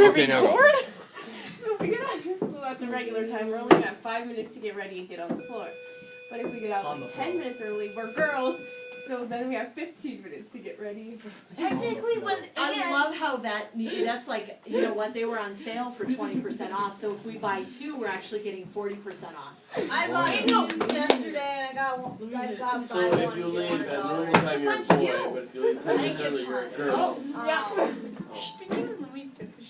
Okay, now go. We get out of school at the regular time, we're only got 5 minutes to get ready and get on the floor. But if we get out like 10 minutes early, we're girls, so then we have 15 minutes to get ready. Technically, I love how that's like, you know what, they were on sale for 20% off, so if we buy 2, we're actually getting 40% off. I bought it yesterday and I got buy So one. if you leave at normal time, you're a boy, but if you leave 10 minutes early, you're a girl. Yeah.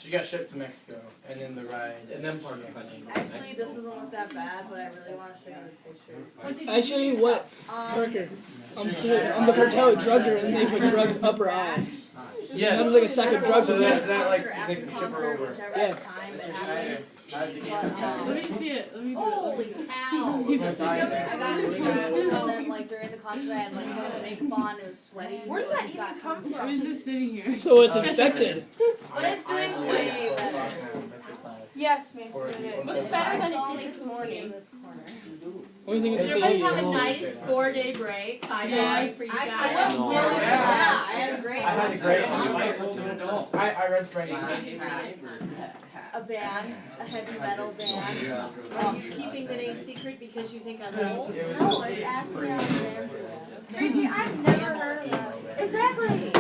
She got shipped to Mexico, and then the ride, and then part of Actually, this doesn't look that bad, but I really want to show you the picture. What did you Actually, use? what? Parker. On the cartel drugged her and they put drugs up her eye. Yes. That was like a sack of drugs So in there. that like, After they can ship concert, her over. whichever Yeah. time it Mr. happened. Schneider, how's the game? Let me see it. Let me do it. Holy cow! Look my I size. got it and then like during the concert I had like a bunch of makeup on, it was sweaty, Where did so it that just got even come comfy. from? It was just sitting here. So it's infected. But it's doing way better. Yes, Mason, it is. Looks better than It's it only did this goofy in morning. this corner. Only thing Did is everybody the have a nice 4-day break? 5 days for you I guys? will. No. Yeah, I had a great I had a great concert. I read Frank. Did you see it? A band, a heavy metal band. Are you keeping the name secret because you think I'm old? No, it's Aspen Alexandria. Crazy, I've never heard of that. Exactly.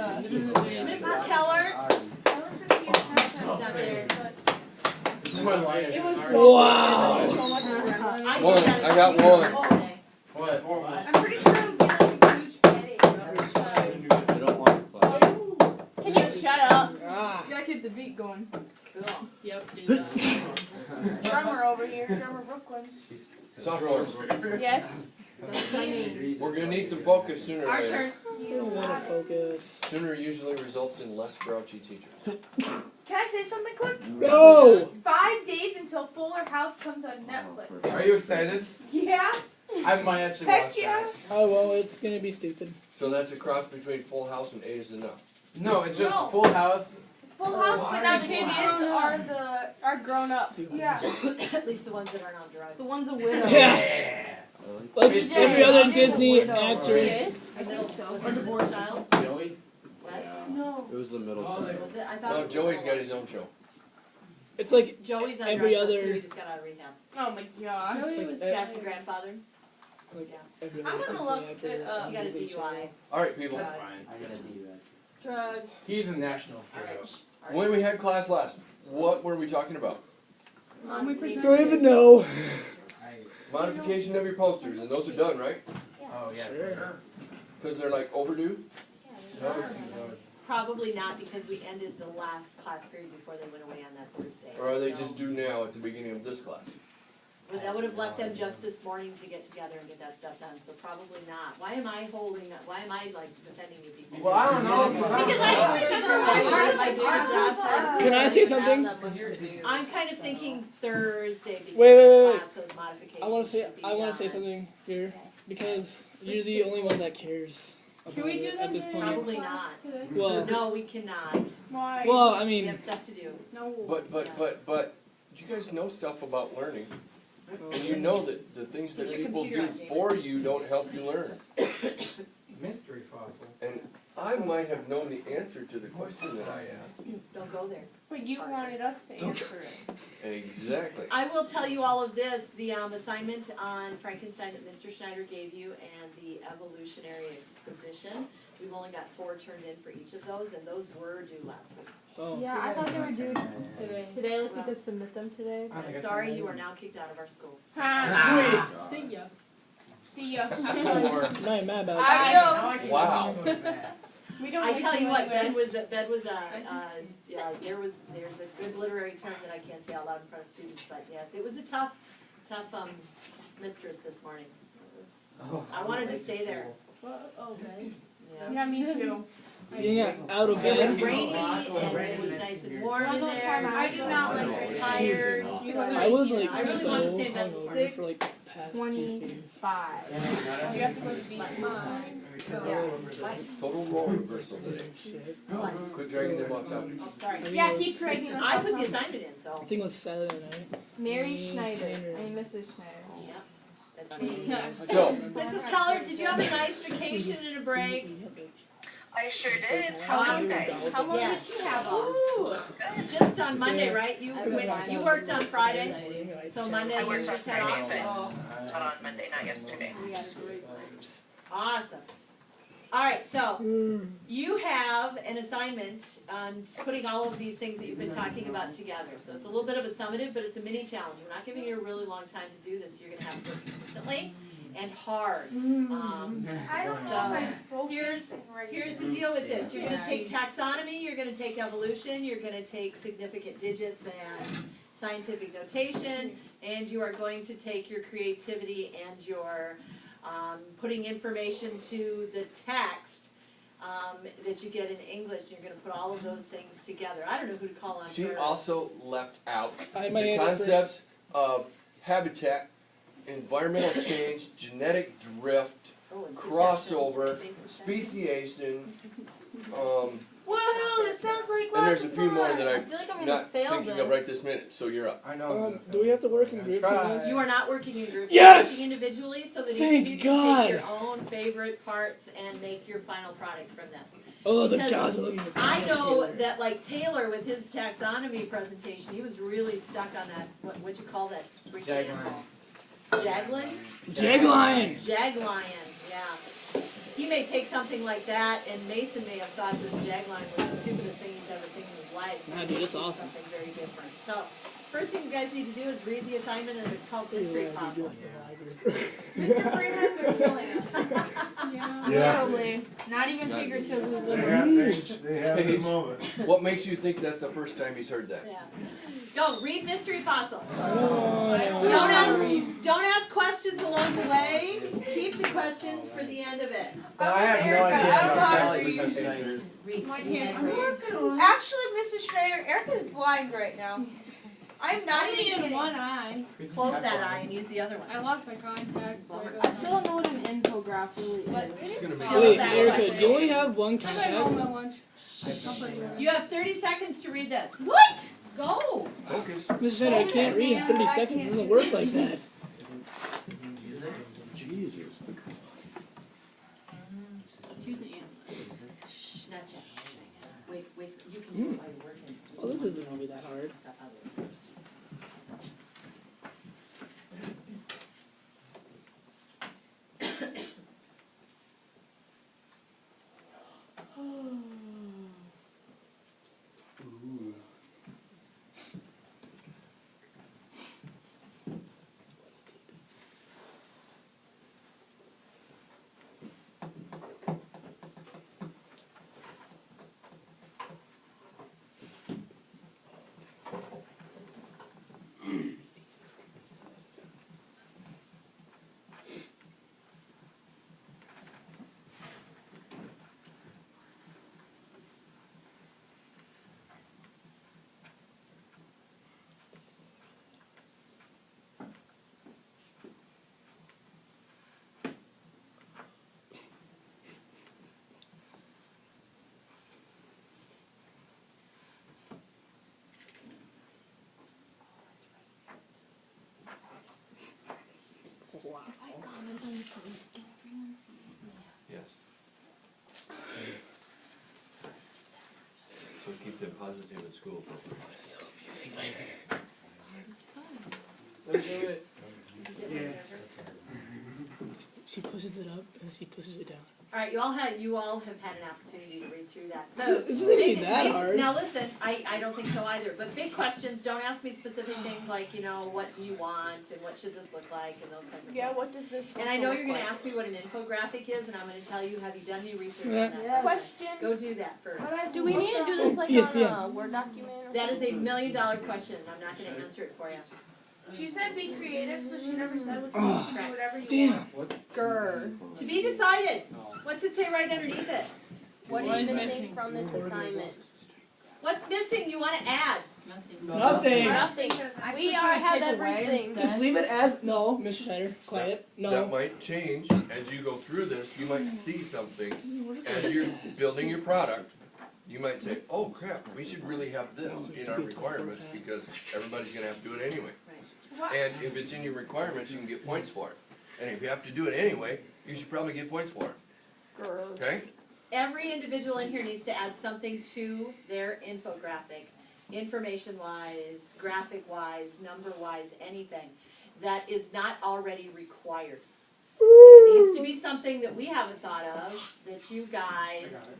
Mrs. Keller? I listened to your podcast. She's not there. It was so Wow. good. There was so much adrenaline. One, I got one. Okay. What? I'm pretty sure I'm getting like a huge headache. I don't want to play. Can you shut up? Ah. You gotta get the beat going. Cool. Yep, do that. Drummer over here, drummer Brooklyn. Sophomores, Yes. That's my name. we're gonna need some focus sooner or Our later. turn. I don't want to focus. Sooner usually results in less grouchy teachers. Can I say something quick? No! 5 days until Fuller House comes on Netflix. Are you excited? Yeah? I might actually Heck watch yeah. that. Oh, well, it's going to be stupid. So that's a cross between Full House and 8 is Enough. No, it's just No. Full House. Full House, but now the Kids kids are are the, Are grown up. Stupid. yeah. At least the ones that aren't on drugs. The one's a widow. Yeah. Like It's every other She's a Disney widow. actor. She is? I think so. Or divorced child? Joey? What? No. It was the middle. Oh, they- Was it? I thought No, it was Joey's got his own show. It's like Joey's on every drugs other- too, he just got out of rehab. Oh my gosh. Joey was Like, after grandfather. Like Yeah. every I'm other gonna Disney look actor it up. He got a movie DUI. Alright, people. Drugs. I gotta do that. Drugs. He's a national hero. When we had class last, what were we talking about? We show. presented. Don't even know. Modification of your posters, and those are done, right? Oh yeah. Sure. Because they're like overdue? No, it's Probably not because we ended the last class period before they went away on that Thursday. Or are they So- just due now at the beginning of this class? Well, that would have left them just this morning to get together and get that stuff done, so probably not. Why am I like defending you people? Well, I don't know. Because I don't remember. Can I say something? I'm kind of thinking Thursday because Wait, wait, the wait, class, those modifications I want to say should be I want to say done. something here because you're the only one that cares about Can we do it that at this point. Probably not. Well, No, we cannot. Why? well, I We mean, have stuff to do. No. But, you guys know stuff about learning. And you know that the things that Put your people computer do on, David. for you don't help you learn. Mystery fossil. And I might have known the answer to the question that I asked. Don't go there. But you wanted us to answer it. Exactly. I will tell you all of this, the assignment on Frankenstein that Mr. Schneider gave you and the evolutionary exposition. We've only got 4 turned in for each of those, and those were due last week. oh, Yeah, I thought they were due Today. today. Like we could submit them today. I'm sorry, you are now kicked out of our school. Ha. See ya. See ya. Or- I'm not mad about it. Adios. Wow. We don't. I like tell you what, anyways. there's a good literary term that I can't say out loud in front of students, but yes, it was a tough mistress this morning. It was- I wanted to stay there. Okay. Yeah. Yeah, me too. Being out of It was bed. rainy and it was nice and warm in there. I did not like I was it. tired. I was like I really so wanted to stay in bed this morning. hungover for like past 2 days. 25. You have to go to the beach. Total role reversal today. Shit. Quit dragging them off topic. Oh, sorry. Yeah, keep dragging us. I off put the topic. assignment in, so. I think it was Saturday night. Mary Me, Schneider. Tanner. I mean, Mrs. Schneider. Yep, that's me. So, Mrs. Keller, did you have a nice vacation and a break? I sure did. How about you guys? How long Yeah. did she have off? Good. on Monday, right? You worked on Friday, so Monday I you worked on just had Friday, off. but not on Monday, not yesterday. We got a great plan. Awesome. All right, so you have an assignment on putting all of these things that you've been talking about together. So it's a little bit of a summative, but it's a mini challenge. We're not giving you a really long time to do this. You're gonna have to work consistently and hard. I don't know if I'm focused and ready. Here's the deal with this. You're gonna take taxonomy, you're gonna take evolution, you're gonna take significant digits and scientific notation, and you are going to take your creativity and your putting information to the text that you get in English, and you're gonna put all of those things together. I don't know who to call on She first. also left out I had my the hand up first. concepts of habitat, environmental change, genetic drift, Oh, and crossover, succession. speciation, Woohoo! This sounds like and there's lots a of few more fun. that I I'm feel like I'm gonna not fail thinking this. of right this minute, so you're up. I know. Do we have to work in I'm groups gonna on try. this? You are not working in groups. Yes! You're working individually, so that each Thank of you God. can take your own favorite parts and make your final product from this. Oh, the Because gods are looking at I know Taylor. that like Taylor with his taxonomy presentation, he was really stuck on that, what'd you call that freaking Jagline. animal? Jaglin? Jaglion! Jaglion, yeah. He may take something like that, and Mason may have thought that Jaglion was the stupidest thing he's ever seen in his life. So Nah, dude, he it's did awesome. Something very different. So, first thing you guys need to do is read the assignment, and it's called Mystery Puzzle. Mr. Freeman, they're killing us. Yeah, literally. Not even Not- figuratively, They literally. have, they have the moment. What makes you think that's the first time he's heard that? Yeah. Go, read Mystery Fossil. Oh, Don't ask questions along the way. Keep the questions for the end of it. I have no Erica, idea I don't know about how to Sally read. because I Read. My read. hands Actually, Mrs. Schneider, Erica's blind right now. I'm not I even only kidding. in one eye. Close that eye and use the other I one. lost my contact, so Bummer. I still don't know what an infograph really What? is. It's gonna be Still Wait, that Erica, question. do you only have one I'm going home contact? at lunch. I'll play with it. You have 30 seconds to read this. What? Go. focus. Mrs. Henry, I can't read in 30 seconds. It doesn't work like that. Jesus. Shh, not yet. Wait, you can do it while you're working. Oh, this isn't gonna be that hard. Stuff out of it first. Yes. So keep them positive at school. Let's do it. She pushes it up and she pushes it down. All right, you all have had an opportunity to read through that. So This isn't even that hard. Now listen, I don't think so either. But big questions. Don't ask me specific things like what do you want and what should this look like and those kinds of Yeah, things. what does this And I know look you're going to like? ask me what an infographic is, and I'm going to tell you, have you done any research on Yeah. that? Yeah. Question. Go do that first. Do we need to do this like ESPN. on a Word document? Or That is a $1 something? million question. I'm not going to answer it for you. She said be creative, so she never said what Oh, you do whatever you Damn. want. Grr. To be decided. What's it say right underneath it? What What is is missing missing? from this assignment? What's missing you want to add? Nothing. Nothing. We are have everything. Just leave it as no, Mr. Schneider. Quiet. That No. might change as you go through this. You might see something as you're building your product. You might say, "Oh crap, we should really have this in our requirements because everybody's gonna have to do it anyway." And if it's in your requirements, you can get points for it. And if you have to do it anyway, you should probably get points for it. Okay? Every individual in here needs to add something to their infographic. information-wise, graphic-wise, number-wise, anything, that is not already required. So it needs to be something that we haven't thought of, that you guys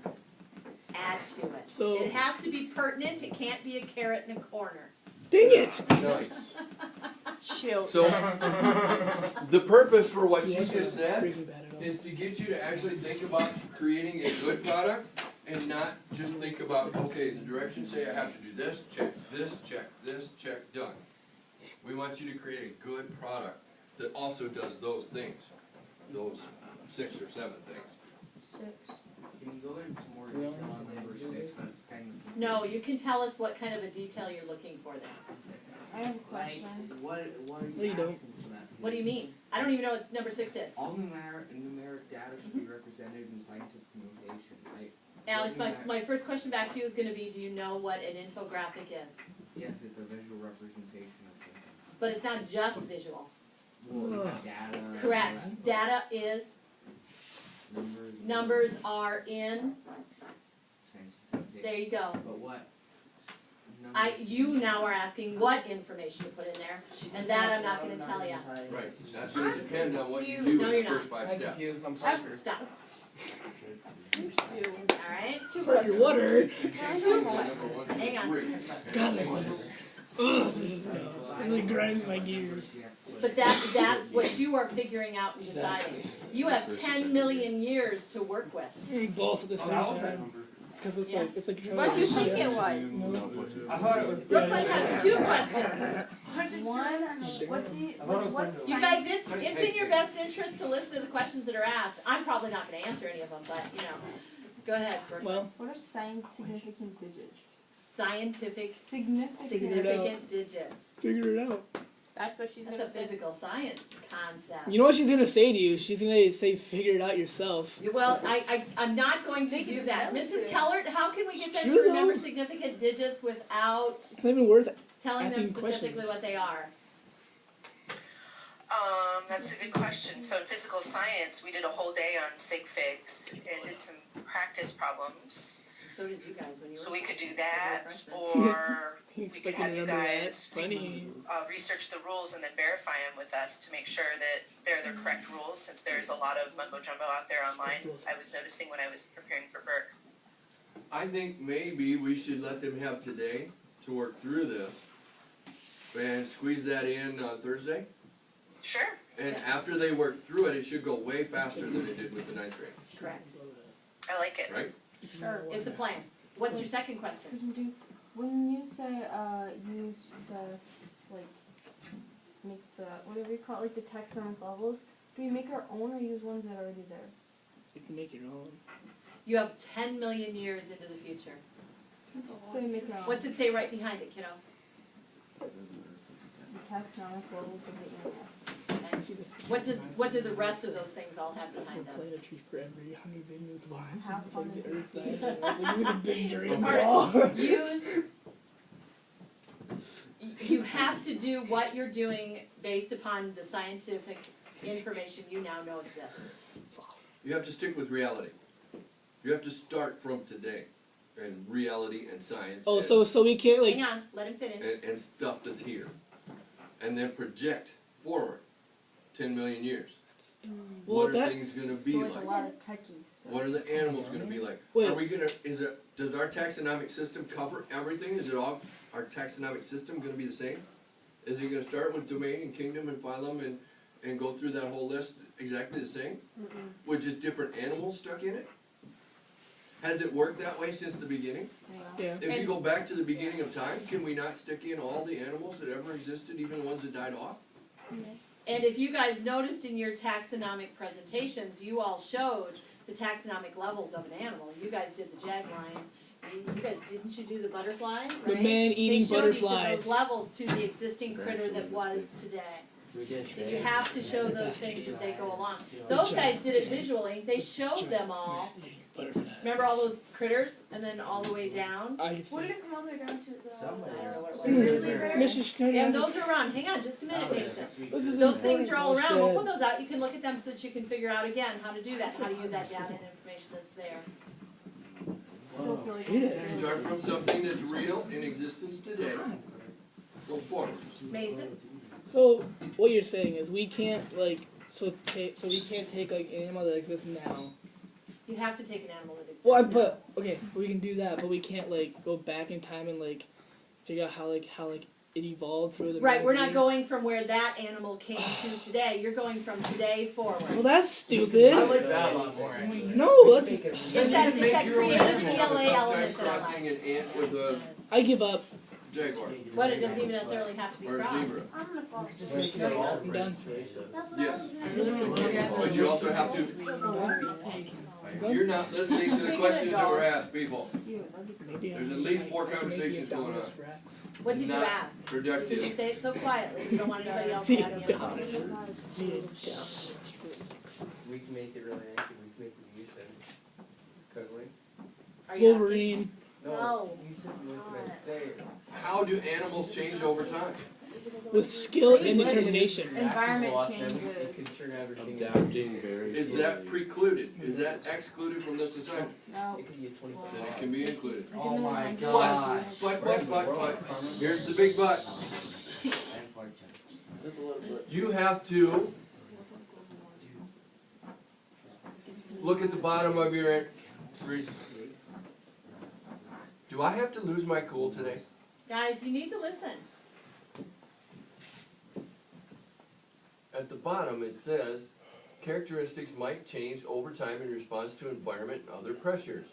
add to it. So- It has to be pertinent, it can't be a carrot in a corner. Dang it! Nice. Chill. So, the purpose for what she Yeah, just said Breaking Bad at all. is to get you to actually think about creating a good product and not just think about, okay, the directions say I have to do this, check, done. We want you to create a good product that also does those things, those 6 or 7 things. Can you go into more detail on number 6? That's kind of. No, you can tell us what kind of a detail you're looking for there. I have a Like, question. what are No, you you don't. asking for that? What do you mean? I don't even know what number 6 is. All numeric data should be represented in scientific notation. Alex, my first question back to you is gonna be, do you know what an infographic is? Yes, it's a visual representation of things. But it's not just visual. Well, data. Correct. Data is, numbers are in, Scientific there data. you go. But what? You now are asking what information to put in there, and that I'm not gonna tell you. Right, that's gonna depend on what you You- do No, in you're the first 5 I'm steps. confused, I'm Stop. sorry. Stop. Two. Alright? Like your water. Two questions. Hang on. God, that water. Ugh. It really grinds my gears. But that's what you are figuring out and deciding. You have 10 million years to work with. Both at the same time. Because it's Yes. like you're What trying do you to think shift. it was? I thought it was. Brooklyn has 2 questions. One, what do you, I thought it was what's You guys, it's in your best interest to listen to the questions that are asked. I'm probably not gonna answer any of them, but, you know. Go ahead, Brooklyn. Well, what are significant digits? Scientific Significant. significant digits. figure it out. That's what she's That's gonna a say. physical science concept. You know what she's gonna say to you? She's gonna say, "Figure it out yourself." Well, I'm not going to They do can that. develop Mrs. it. Kellert, how can we get them True, to remember though. significant digits without It's not even worth it. telling them Asking specifically questions. what they are? That's a good question. So in physical science, we did a whole day on sig figs and did some practice problems. So did you guys when you were. So we could do that, freshman. or You we could expect have me to you remember that? guys Funny. research the rules and then verify them with us to make sure that they're the correct rules, since there's a lot of mumbo jumbo out there online. I was noticing when I was preparing for Burke. I think maybe we should let them have today to work through this and squeeze that in on Thursday. Sure. And after they work through it, it should go way faster than it did with the 9th grade, Correct. I like it. right? Sure, it's a plan. What's your second question? When you say, use the, like, make the, whatever you call it, like the taxonomic levels, do we make our own or use ones that are already there? You can make your own. You have 10 million years into the future. So we make our own. What's it say right behind it, kiddo? The taxonomic levels of the animal. Okay. What do the rest of those things all have We're behind them? planting a tree for every honeybee moves by. Have It's fun like the and earth thing. It's like a big dream Alright. ball. You have to do what you're doing based upon the scientific information you now know exists. You have to stick with reality. You have to start from today and reality and science Oh, and, so we can't like. Hang on, let him finish. and stuff that's here. And then project forward 10 million years. Well, What are that- things gonna be So it's like? a lot of techie stuff. What are the animals gonna be like? Wait. Are we gonna, does our taxonomic system cover everything? Is it all, our taxonomic system gonna be the same? Is it gonna start with domain and kingdom and phylum and go through that whole list exactly the same? With just different animals stuck in it? Has it worked that way since the beginning? Yeah. If you go back to the beginning of time, can we not stick in all the animals that ever existed, even the ones that died off? And if you guys noticed in your taxonomic presentations, you all showed the taxonomic levels of an animal. You guys did the jag lion. You guys, didn't you do the butterfly, right? The man-eating They showed each butterflies. of those levels to the existing critter that was today. We did. So you have to show those things as they go along. Those guys did it visually. They showed them all. Butterfly. Remember all those critters, and then all the way down? I can What see. did it come all the way down to the? Somewhere. I don't know what it was. Grizzly bear? Mrs. Schneider. And those are around. Hang on, just a minute, Mason. This is Those things are all important. around. We'll put those out. You can look at them so that you can figure out again how to do that, how to use that data and information that's there. still feel like Start from something that's real in existence today. Go forward. Mason? So what you're saying is we can't like so we can't take like an animal that exists now. You have to take an animal that exists. Well, now. but okay, we can do that, but we can't like go back in time and like figure out how it evolved through the. Right, we're not years. going from where that animal came to today. You're going from today forward. Well, that's stupid. I like that a lot more actually. No, that's. It's that creative ELA Sometime element that I crossing like. an ant with a I give up. jaguar But it doesn't even necessarily have to be or a crossed. zebra. I'm gonna fall asleep. Just make it all I'm done. That's what I Yes. was gonna do. But you also have to, you're not listening to the questions that were asked, people. Maybe There's at least 4 conversations going on. What did you Not ask? Did you productive. say it so quietly? You don't want anybody else The to have the information. We can make it really active, we can make it use it. Could we? Are you asking? Wolverine. No. You said we could say it. How do animals change over time? With skill and determination. Environment Then changes. it could turn everything. Adapting very Is slowly. that precluded? Is that excluded from this assignment? No. It could be a 24 Then it can be included. Oh my But, god. but, here's the big but. You have to look at the bottom of your reason. Do I have to lose my cool today? Guys, you need to listen. At the bottom, it says, characteristics might change over time in response to environment and other pressures.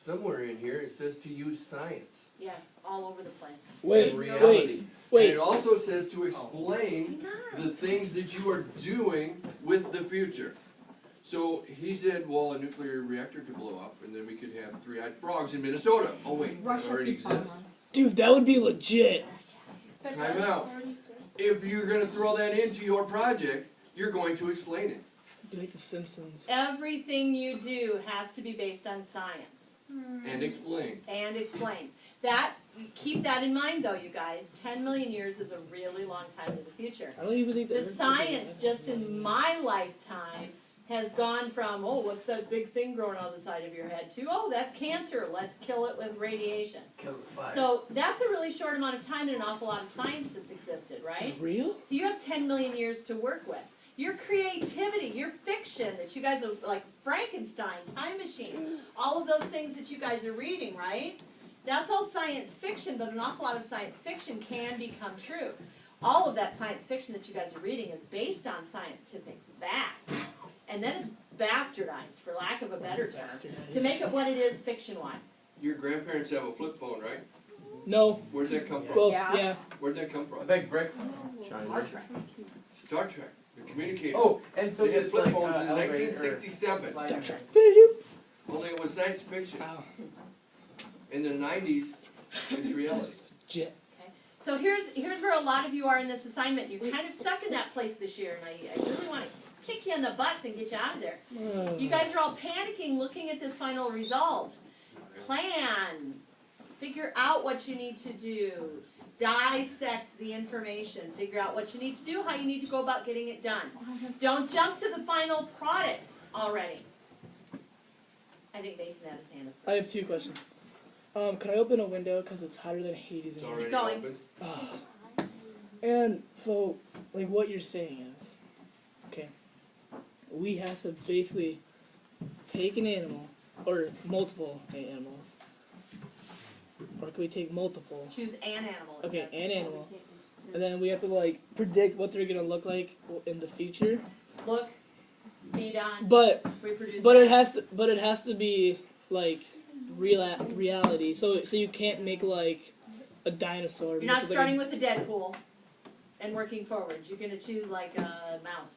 Somewhere in here, it says to use science Yeah, all over the place. Wait, and reality. wait. And it also says to explain the things that you are doing with the future. So he said, well, a nuclear reactor could blow up, and then we could have 3-eyed frogs in Minnesota. Oh wait, that Russia already could bomb exists. us. Dude, that would be legit. Time out. If you're gonna throw that into your project, you're going to explain it. Do like the Simpsons. Everything you do has to be based on science And explain. and explain. That, keep that in mind though, you guys. 10 million years is a really long time in the future. I don't even think The that. science just in my lifetime has gone from, oh, what's that big thing growing on the side of your head, to, oh, that's cancer, let's kill it with radiation. Kill the fire. So that's a really short amount of time and an awful lot of science that's existed, right? Real? So you have 10 million years to work with. Your creativity, your fiction that you guys are, like Frankenstein, Time Machine, all of those things that you guys are reading, right? That's all science fiction, but an awful lot of science fiction can become true. All of that science fiction that you guys are reading is based on scientific fact. And then it's bastardized, for lack of a better term, to make it what it is fiction-wise. Your grandparents have a flip phone, right? No. Where'd that come from? Well, Yeah. yeah. Where'd that come A from? big brick. Star Trek. Star Trek, the communicator. Oh, and so They had it's flip like phones in elevator 1967. Star Trek. Only it was science fiction. Wow. In the 90s, it's reality. Legit. So here's where a lot of you are in this assignment. You're kind of stuck in that place this year, and I really want to kick you in the butts and get you out of there. You guys are all panicking looking at this final result. Plan. Figure out what you need to do. Dissect the information. Figure out what you need to do, how you need to go about getting it done. Don't jump to the final product already. I think Mason had his hand up. I have 2 questions. Can I open a window because it's hotter than Hades It's in here? already going. open. Oh. And so, like, what you're saying is, okay, we have to basically take an animal, or multiple animals, or can we take multiple? Choose an animal. it Okay, says. an animal, and then we have to like predict what they're gonna look like in the future. Look, feed on, But reproduce. it has to be like reality. So you can't make like a dinosaur. You're not because, like, starting with the Deadpool and working forward. You're gonna choose like a mouse.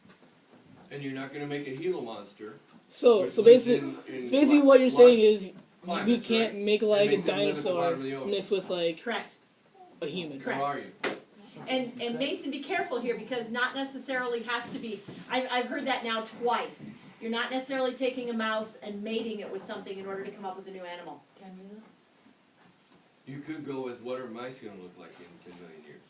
And you're not gonna make a Gila monster. So which so lives basically, in so basically what you're saying is we climates, can't right? make like a make them live at the dinosaur bottom of the ocean. mixed with like Correct. a human. Correct. How are you? And Mason, be careful here because not necessarily has to be. I've heard that now twice. You're not necessarily taking a mouse and mating it with something in order to come up with a new animal. You could go with what are mice gonna look like in 10 million years?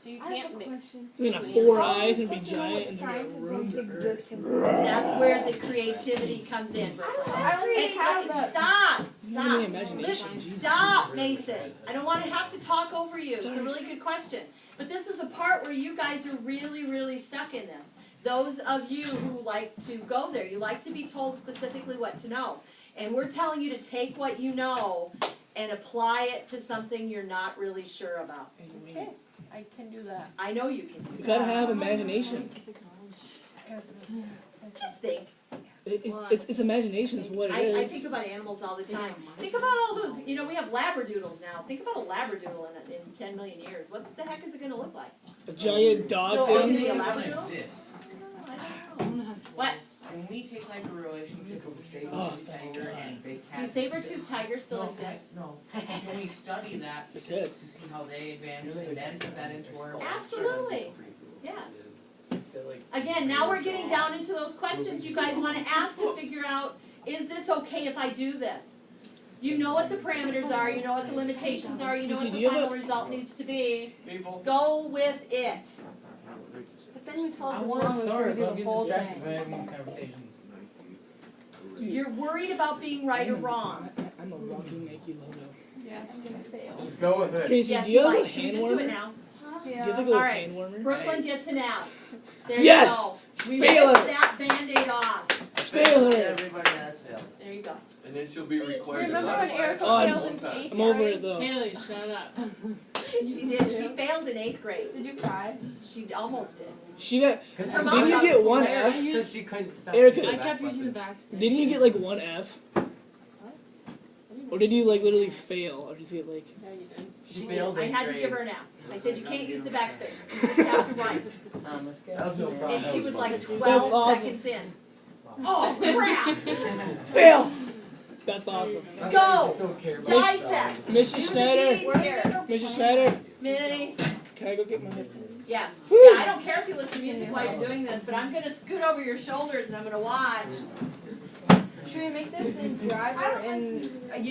So you can't mix. You're gonna have 4 eyes and be giant and they're gonna room to earth. That's where the creativity comes in, Brooklyn. I don't even have that. Stop! You have any Stop! imagination, Listen, Jesus. stop, Mason. I don't want to have to talk over you. It's a really good question. But this is a part where you guys are really, really stuck in this. Those of you who like to go there, you like to be told specifically what to know. And we're telling you to take what you know and apply it to something you're not really sure about. Okay, I can do that. I know you can do You that. gotta have imagination. Just think. It's imagination is what it is. I think about animals all the time. Think about all those, you know, we have labradoodles now. Think about a labradoodle in 10 million years. What the heck is it gonna look like? A giant dog Still thing. be a labradoodle? Exist. What? When we take like a relationship of saber Oh, tooth thank tiger God. and big Do cats. saber-toothed tigers still No, exist? No. When we study that It could. to see how they advance and then put that into our Absolutely. Yes. So like, Again, now we're getting down into those questions you guys wanna ask to figure out, is this okay if I do this? You know what the parameters are, you know what the limitations are, you know what Do the you have final result needs to be. People, Go with it. But then you tell us I it's want wrong to before start, you but do I'm the getting whole distracted by thing. having these conversations. You're worried about being right or wrong. I'm a walking Nike logo. Yeah, I'm gonna fail. Just go with it. Casey, Yes, do you you have a might. Should we hand just do it warmer? now? Do you Yeah. have like a little Alright. hand warmer? Brooklyn gets an F. There Yes! you go. We Fail ripped her. that Band-Aid off. Fail her. Everybody has failed. There you go. and then she'll be required to Remember when modify it Erica Oh, I'm- failed in 8th I'm over grade? it though. Haley, shut up. She did. She failed in 8th grade. Did you cry? She almost did. She got. Her mom Didn't you got get one hilarious. F? Because she couldn't stop. Erica, I kept using the backspace. Didn't you get like one F? Or did you like literally fail? Or did you get like? No, you didn't. She failed did. I eighth had to grade. give her an F. I said, you can't use the backspace. You just have to write. That was no problem. And she was like That's 12 awesome. seconds in. Oh, crap! Fail! That's awesome. Go! Just don't care about Dissect! Mrs. Do the Schneider. deed here. Mrs. Schneider, Miss, can I go get my headphones? yes. Yeah, I don't care if you listen to music while you're doing this, but I'm gonna scoot over your shoulders and I'm gonna watch. Should we make this in driver and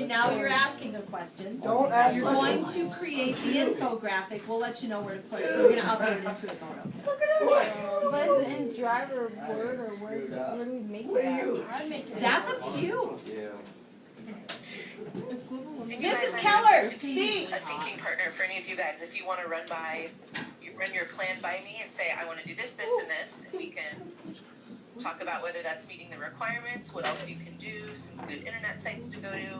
Now you're asking the question. Don't ask. You're going to create the infographic. We'll let you know where to put it. We're gonna upload it into a photo. but is it in driver word or where do we make it at? I'd make it. That's up to you. Yeah. And you Mrs. guys, I Keller, need to be speak. a thinking partner for any of you guys. If you want to run your plan by me and say, I want to do this, this, and this, and we can talk about whether that's meeting the requirements, what else you can do, some good internet sites to go to.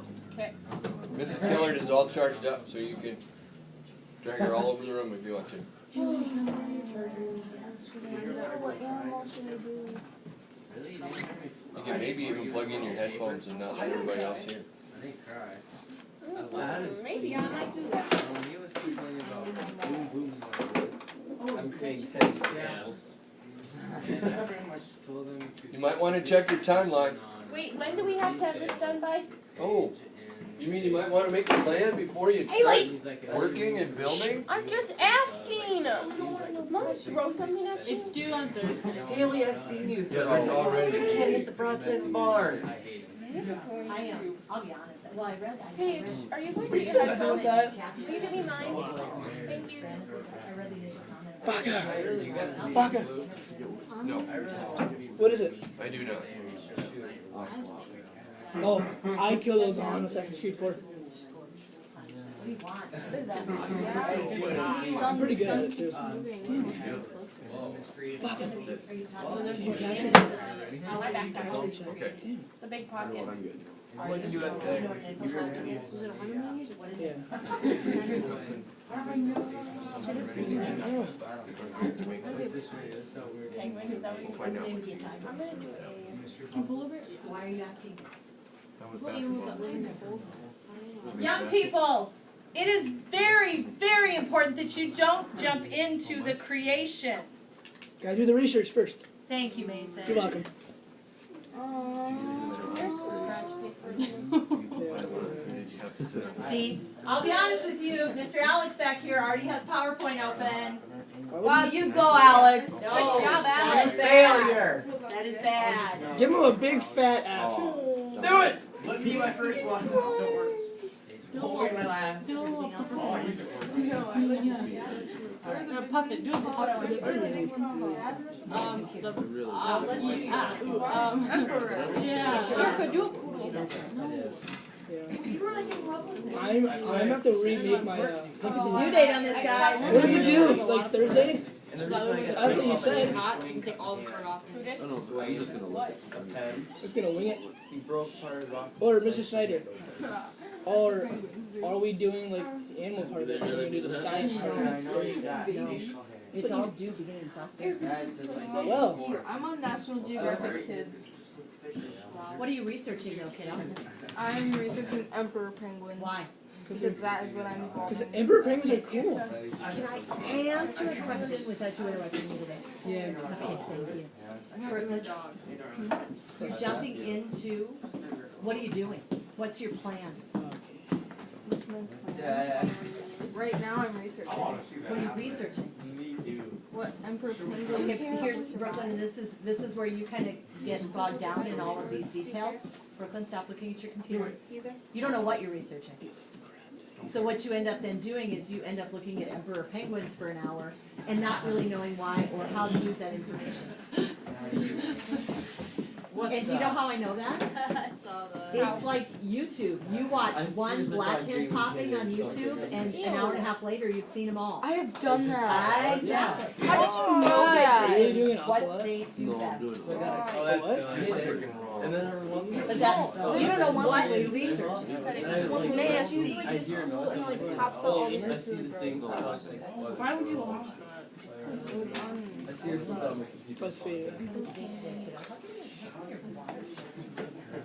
Mrs. Killard is all charged up, so you can drag her all over the room if you want to. What animal should we do? Really? You can maybe even plug in your headphones and not let everybody else hear. I didn't cry. Maybe I might do that. When he was complaining about boom boom noises, I'm creating 10 examples. And I pretty much told him to. You might want to check your timeline. Wait, when do we have to have this done by? Oh, you mean you might want to make a plan before you Hey, start wait. He's like, working and building? I'm just asking. Mom, throw something at you. It's due on Thursday. Haley, I've seen you Yeah, there's already. can't hit the process bar. I am. I'll be honest. Well, I read that. Paige, are you going to Are you get still your messing with headphones? that? Will you give me mine? Thank you. I read the initial comment. Baka. Baka. No, What is it? I do not. Oh, I kill those on Assassin's Creed 4. What do you want? What is that? I'm pretty good at it too. Are you talking Did you catch about it? Oh, I backed out. Okay. The big pocket. What can you do that today? Was it 100 million? What is Yeah. it? Penguin, is that what We'll find out. I'm gonna do a. Can you pull over it? So why are you asking? What animals that live in the cold? Young people, it is very, very important that you don't jump into the creation. Gotta do the research first. Thank you, Mason. You're welcome. There's some scratch paper. See, I'll be honest with you, Mr. Alex back here already has PowerPoint open. Wow, you go, Alex. No. Good job, That Alex. is bad. That is bad. Give him a big fat F. Do it! Let me do my first one. Don't worry. Hold my last. Do a little puffer. No, I look Puffin, do this. Really? Erica, do a poodle. I'm gonna have to remake my. Look at the due date on this, guys. What does it do? Like Thursday? And the reason I get That's what you said. Hot and take all the fur off. Oh no, so I'm just gonna look at a pen, It's gonna wing it. he broke part of his office. Or Mr. Schneider. Or are we doing like the animal part of it? Are we gonna do the science part? I know you got It's all due beginning process. That's just like. Well, I'm on National Geographic Kids. What are you researching though, kiddo? I'm researching emperor penguins. Why? Because that is what I'm involved because in. emperor penguins are cool. Can I answer a question without you interrupting me today? Yeah. Okay, thank you. Privilege. You're jumping into, what are you doing? What's your plan? What's my plan? Right now I'm researching. What are you researching? What emperor Okay, penguins? here's Brooklyn, and this is where you kind of get bogged down in all of these details. Brooklyn, stop looking at your computer. You don't know what you're researching. So what you end up then doing is you end up looking at emperor penguins for an hour and not really knowing why or how to use that information. And do you know how I know that? I saw that. It's like YouTube. You watch I one seriously blackhead thought Jamie popping did on something YouTube, and Ew. an hour and a half later, you've seen them all. I have done that. Exactly. How did you know Are that? you doing an What ocelot? they do No, I'm best. doing So I got, oh, What? that's Just nice. freaking wrong. And then every once in a while. But that's, you don't know what you're researching. I usually I hear no, and like something. pops up all the I way see through the things. Why would you watch that? It was on. I seriously thought I'm a computer. Let's see.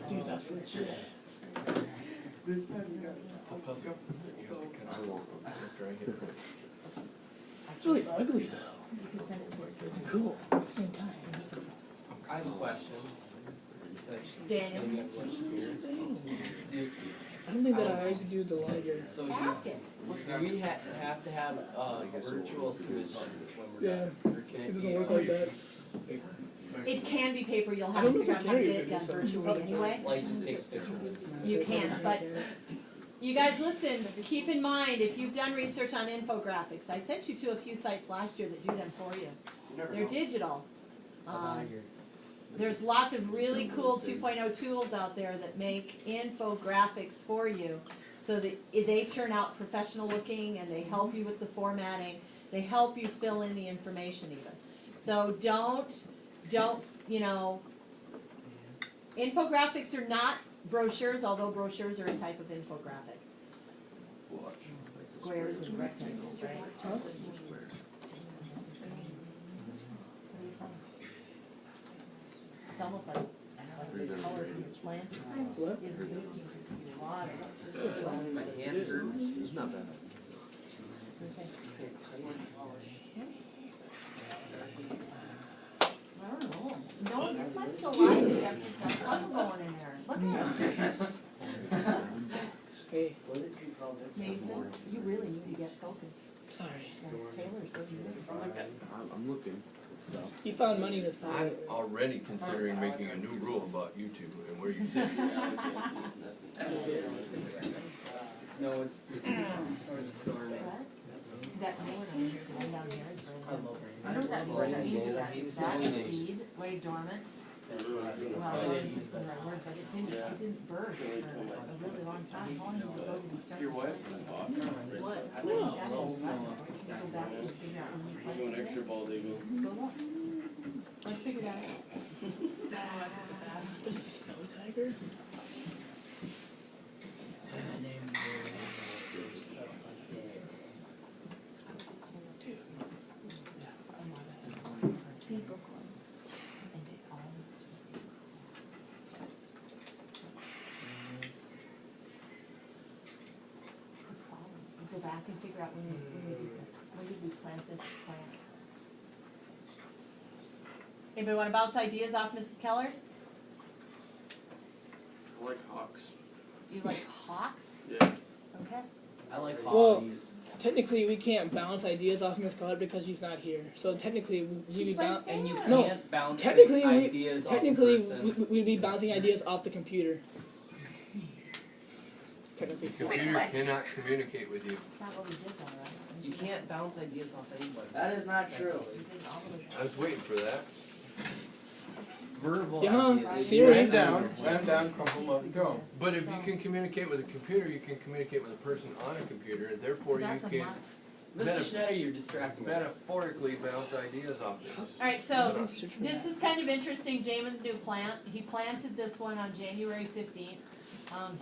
Dude, that's legit. It's really ugly though. It's cool at the same time. I have a question. Daniel, Maybe a question here. I don't think that I have to do the longer. So do ask it. we have to have a virtual switch when we're Yeah. done? Or can It doesn't be work like that. It can be paper, you'll I have don't to know if figure I out how to can get it done virtually Probably anyway. Like just take a picture of it. You can, but you guys listen, keep in mind, if you've done research on infographics, I sent you to a few sites last year that do them for you. They're digital. There's lots of really cool 2.0 tools out there that make infographics for you so that they turn out professional looking and they help you with the formatting. They help you fill in the information even. So don't, you know, infographics are not brochures, although brochures are a type of infographic. Squares and rectangles, right? It's almost like the color of your plants What? is moving through water. My hand hurts. It's not bad. I don't know. No, your plant's still alive. You have to have fun going in there. Look at it. Hey, What did you call this? Mason, you really need to get focused. sorry. And Taylor's so beautiful. I'm looking. Stuff. He found money in his I'm pocket. already considering making a new rule about YouTube and where you sit. No, it's or the storm. That one down here is I really. love I know that Rain one, days, I that hate that days. seed lay dormant. Well, it's just the right word, but it didn't burst for a really long time. How long did it go to be started? Your what? What? I Go love snow. back and figure out when you I'm planted going it. extra bald eagle. Go look. Let's figure that out. Snow tiger? People call and they all. Good problem. We go back and figure out when we did this. When did we plant this plant? Anybody want to bounce ideas off Mrs. Keller? I like hawks. You like hawks? Yeah. Okay. I like Well, hobbies. Technically, we can't bounce ideas off Miss Keller because she's not here. So technically, we'd be She's bounce. right And you there. No, can't bounce technically we- ideas off Technically, the person. we'd be bouncing ideas off the computer. technically. The computer what? cannot communicate with you. That's not what we did though, right? You can't bounce ideas off anybody. That is not true. We did all of it. I was waiting for that. Verbal Yeah, ideas. Siri. Write them down, crumple them up, and throw them. But if you can communicate with a computer, you can communicate with a person on a computer, and therefore you That's a can lot. Mr. Schneider, you're distracting us. metaphorically bounce ideas off them. Alright, so this is kind of interesting, Jamin's new plant. He planted this one on January 15th.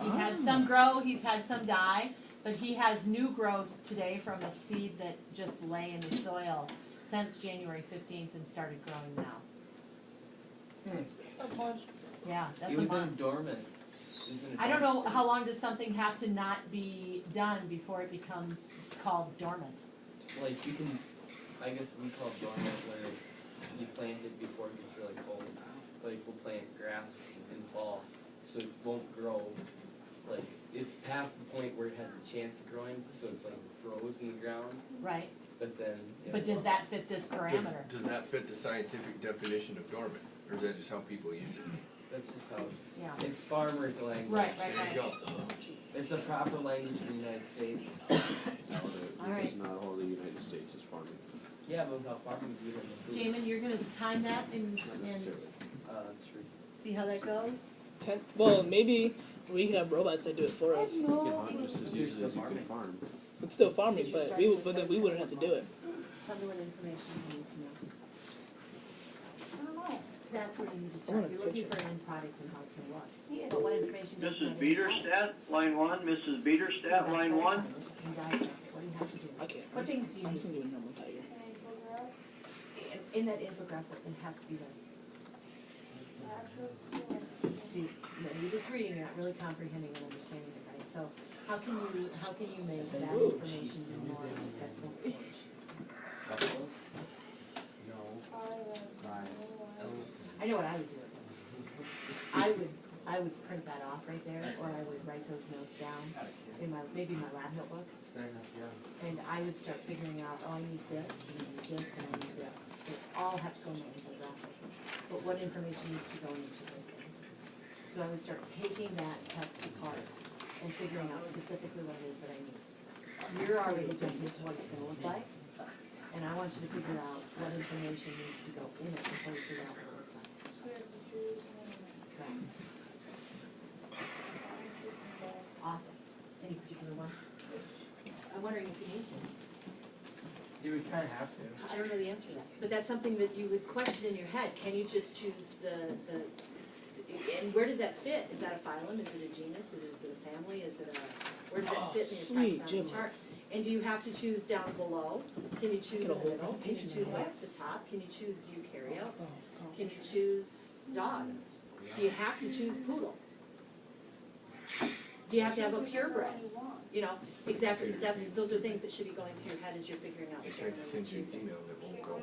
He had some grow, he's had some die, but he has new growth today from a seed that just lay in the soil since January 15th and started growing now. Yeah, that's He a was in month. dormant. I don't know, how long does something have to not be done before it becomes called dormant? Like you can, I guess we call it dormant when it's, you plant it before it gets really cold. Like we'll plant grass in fall, so it won't grow. Like it's past the point where it has a chance of growing, so it's like froze in the ground. Right, But then. it but does will. that fit this parameter? Does that fit the scientific definition of dormant, or is that just how people use it? That's just how. Yeah. It's farmer language. Right, There you go. It's the proper language in the United States. Alright. It's not all the United States is farming. Yeah, but without farming, we don't have food. Jamin, you're gonna time that and Not necessarily. That's true. see how that goes? Well, maybe we could have robots that do it for us. You can hunt just as easily as you can farm. It's still farming, but then we wouldn't have to do it. Tell me what information you need to know. I don't know. That's where you need to I start. want a You're looking picture. for an end product and how it's gonna look. Yeah. But what information does Mrs. Biederstadt, line one, Mrs. Biederstadt, line one. And dissect it. What do you have to do? I can't. What things do you I'm need? just gonna do a normal tiger. In that infographic, it has to be done. See, no, you're just reading, you're not really comprehending and understanding it, right? So how can you make that information more accessible to change? No. I know what I would do. I would print that off right there, or I would write those notes down in maybe my lab notebook. And I would start figuring out, oh, I need this, and I need this, and I need this. They all have to go in the infographic. But what information needs to go in each of those things? So I would start taking that text apart and figuring out specifically what it is that I need. You're already jumping into what it's gonna look like, and I want you to figure out what information needs to go in it before you figure out what it looks like. Correct. Awesome. Any particular one? I'm wondering if you need to. You would kinda have to. I don't know the answer to that, but that's something that you would question in your head. Can you just choose and where does that fit? Is that a phylum? Is it a genus? Is it a family? Is it where does that fit in sweet, your taxonomy Jim. chart? And do you have to choose down below? Can you choose in Get a the whole middle? Can you presentation choose on way that. up the top? Can you choose eukaryotes? Oh, Can you choose dog? Do you have to choose poodle? Do you have to have a purebred? You know, exactly, those are things that should be going through your head as you're figuring out They what you're tried to going to send you an choose. email that won't go.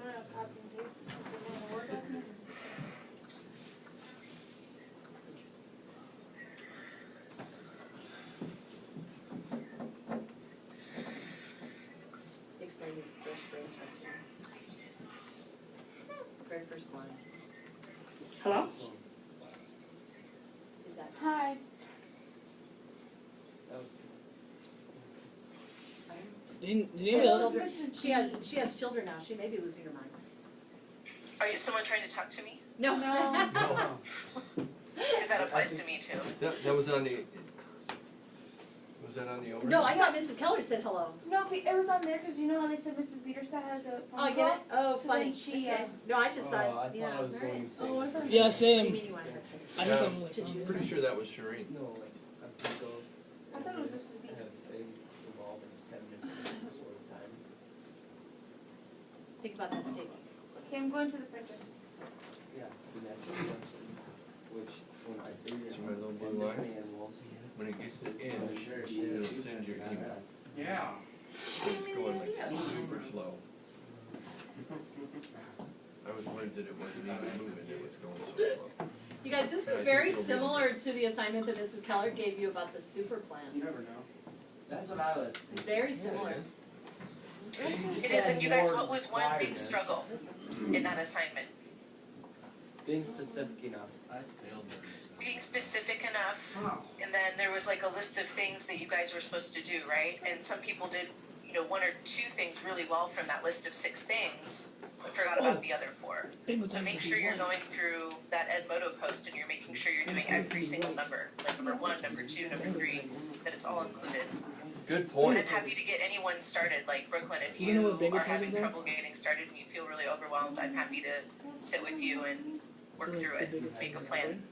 Explain your first brain structure. Very first line. Hello? Is that? Hi. That was Did She anybody has else? children, she has children now, she may be losing her mind. Are you someone trying to talk to me? No. No. No, Because that applies to me too. that was on the, was that on the overhead? No, I thought Mrs. Keller said hello. No, it was on there because you know how they said Mrs. Biederstadt has a phone Oh, I get it? Oh, So funny, then she, okay. No, I just Oh, thought, I yeah, thought I was alright. going to say. Oh, I thought. Yeah, What do you same. mean you wanted her to? I Yeah. thought something like To that. choose. Pretty sure that was Shireen. No, like, I'm gonna go, I thought it was Mrs. I Biederstadt. have things involved in 10 different things all the time. Think about that statement. Okay, I'm going to the printer. Yeah, the natural selection, which when I figure See out my little 10 blue line? different animals. When it gets to the end, it'll send you an email. Yeah. It's going like super slow. I was worried that it wasn't even moving, it was going so slow. You guys, this is very similar to the assignment that Mrs. Keller gave you about the super plant. You never know. That's what I was thinking. Very similar. It is, and you guys, what was one big struggle in that assignment? Being specific enough. I failed that. being specific enough, and then there was like a list of things that you guys were supposed to do, right? And some people did, you know, 1 or 2 things really well from that list of 6 things, but forgot about the other 4. So make sure you're going through that Edmodo post and you're making sure you're doing every single number, like number 1, number 2, number 3, that it's all included. Good point. I'm happy to get anyone started, like Brooklyn, if You know you what bigger are having targets are? trouble getting started and you feel really overwhelmed, I'm happy to sit with you and work through it, make a plan.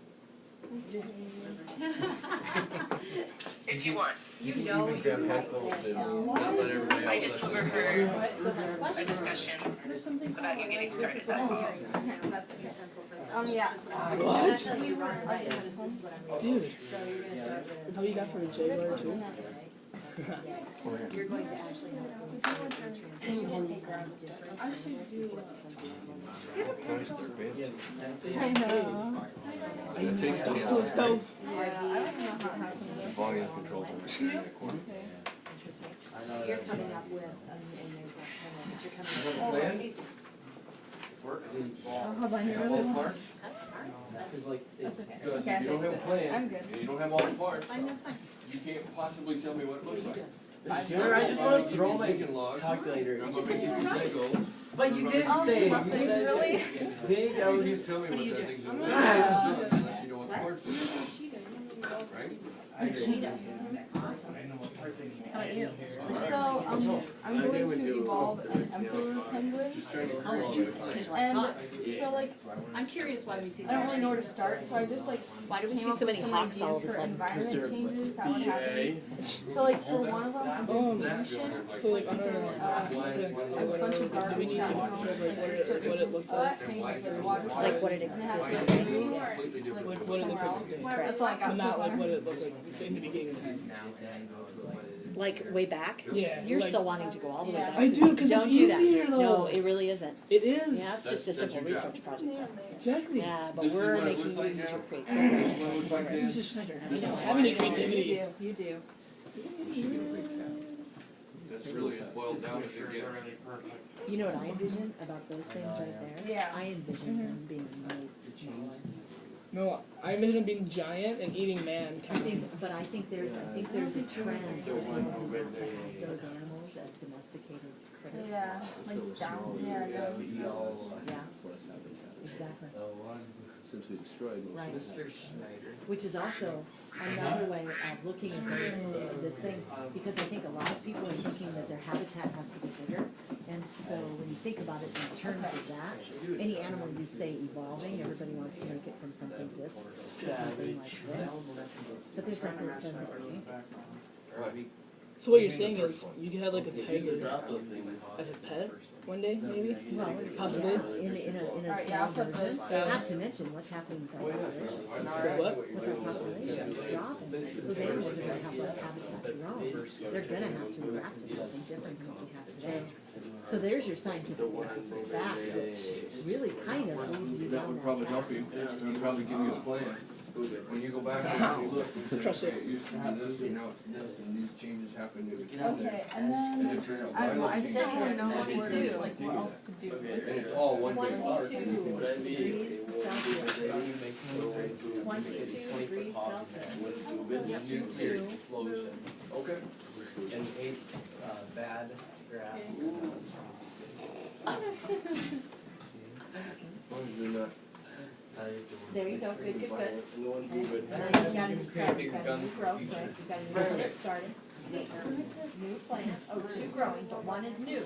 If you want. You know Even you grab like headphones it. and not let everybody I else just listen. overheard a discussion about you getting started, that's all. Yeah. What? Dude, is that what you got for the Jaguar too? You're going to actually have to transition and take on different. I should do. Can I start band? I know. I need to stop those stoves. Yeah, I don't know how it happened. Volume controls over here in the corner. Interesting. So you're coming up with, and there's not time, but you're coming up with. Plan? Oh, how about you? Have all the parts? Cause like, say, That's okay. Because Okay, if you don't have a I'm plan, good. and you don't have all the parts, Fine, that's fine. you can't possibly tell me what it looks like. Sure, I just I'm wanna gonna give throw you my Lincoln logs, calculator. I'm gonna make you Legos. But you didn't Oh, say, you nothing, said really? big, I You was can't just. tell me what that thing's gonna look Yeah. like unless you know what the parts are, right? How about you? So, I'm going to evolve an emperor penguin. Just trying to Oh, create interesting. a And so like, I'm curious why we see I don't really know where to start, so I just like Why do we came see up so with many some hawks all ideas of a for sudden? environment changes that would happen. So like for one of them, I did pollution, So like on so our, a bunch of do we garbage need to that show went like what it looked like? things like water. Like what it And it has exists. mercury, completely different. like What it looks somewhere like else. That's all I got But so not like far. what it looked like in the beginning of time. Like way back? Yeah. You're like- still wanting to go all the way Yeah. back. I do, cause it's Don't do that. easier though. No, it really isn't. It is. Yeah, it's just a That's simple your job. research project. Exactly. Yeah, but This is we're what it making looks you like use your now. creativity. This is what it looks like then. Mrs. Schneider, I This don't is have any why- creativity. You do. That's really as boiled down as it gets. You know what I envision about those things right there? Yeah. I envision them being made smaller. No, I envision it being giant and eating man I kind of. think, but I think there's a trend for people not to have those animals as domesticated critters. Yeah, like down, yeah, down. Yeah, exactly. Since we destroyed most Right. of it. Mr. Schneider. Which is also another way of looking at this thing, because I think a lot of people are thinking that their habitat has to be bigger. And so when you think about it in terms of that, any animal you say evolving, everybody wants to make it from something this to something like this. But there's nothing that says that it can't get smaller. Right. So what you're saying is you could have like a tiger Drop the thing. as a pet one day, maybe? Well, Possibly. yeah, in a Alright, yeah, small I'll put version, this. not to mention what's happening with our population. What? With our population, it's dropping, those animals are gonna have less habitat to roam, they're gonna have to adapt to something different than what we have today. So there's your scientific basis of that, which really kind of leads you That down would that probably path. help you, it would probably give you a plan. When you go back and you look, and say, Trust okay, it. it used to be this, and now it's this, and these changes happen to it. Okay, and And then, it turned out I don't know, I violent still changes. don't know what Me word, too. like what else to do. And it's all one big part. 22 degrees Celsius. You make so 22 degrees Celsius. with nuclear explosion Okay. and ate bad grass. As long as you're not. There you go, good, good, good. No one do it. So you gotta describe, you've got new growth, right, you've got a new plant starting, new plant, oh, two growing, but one is new.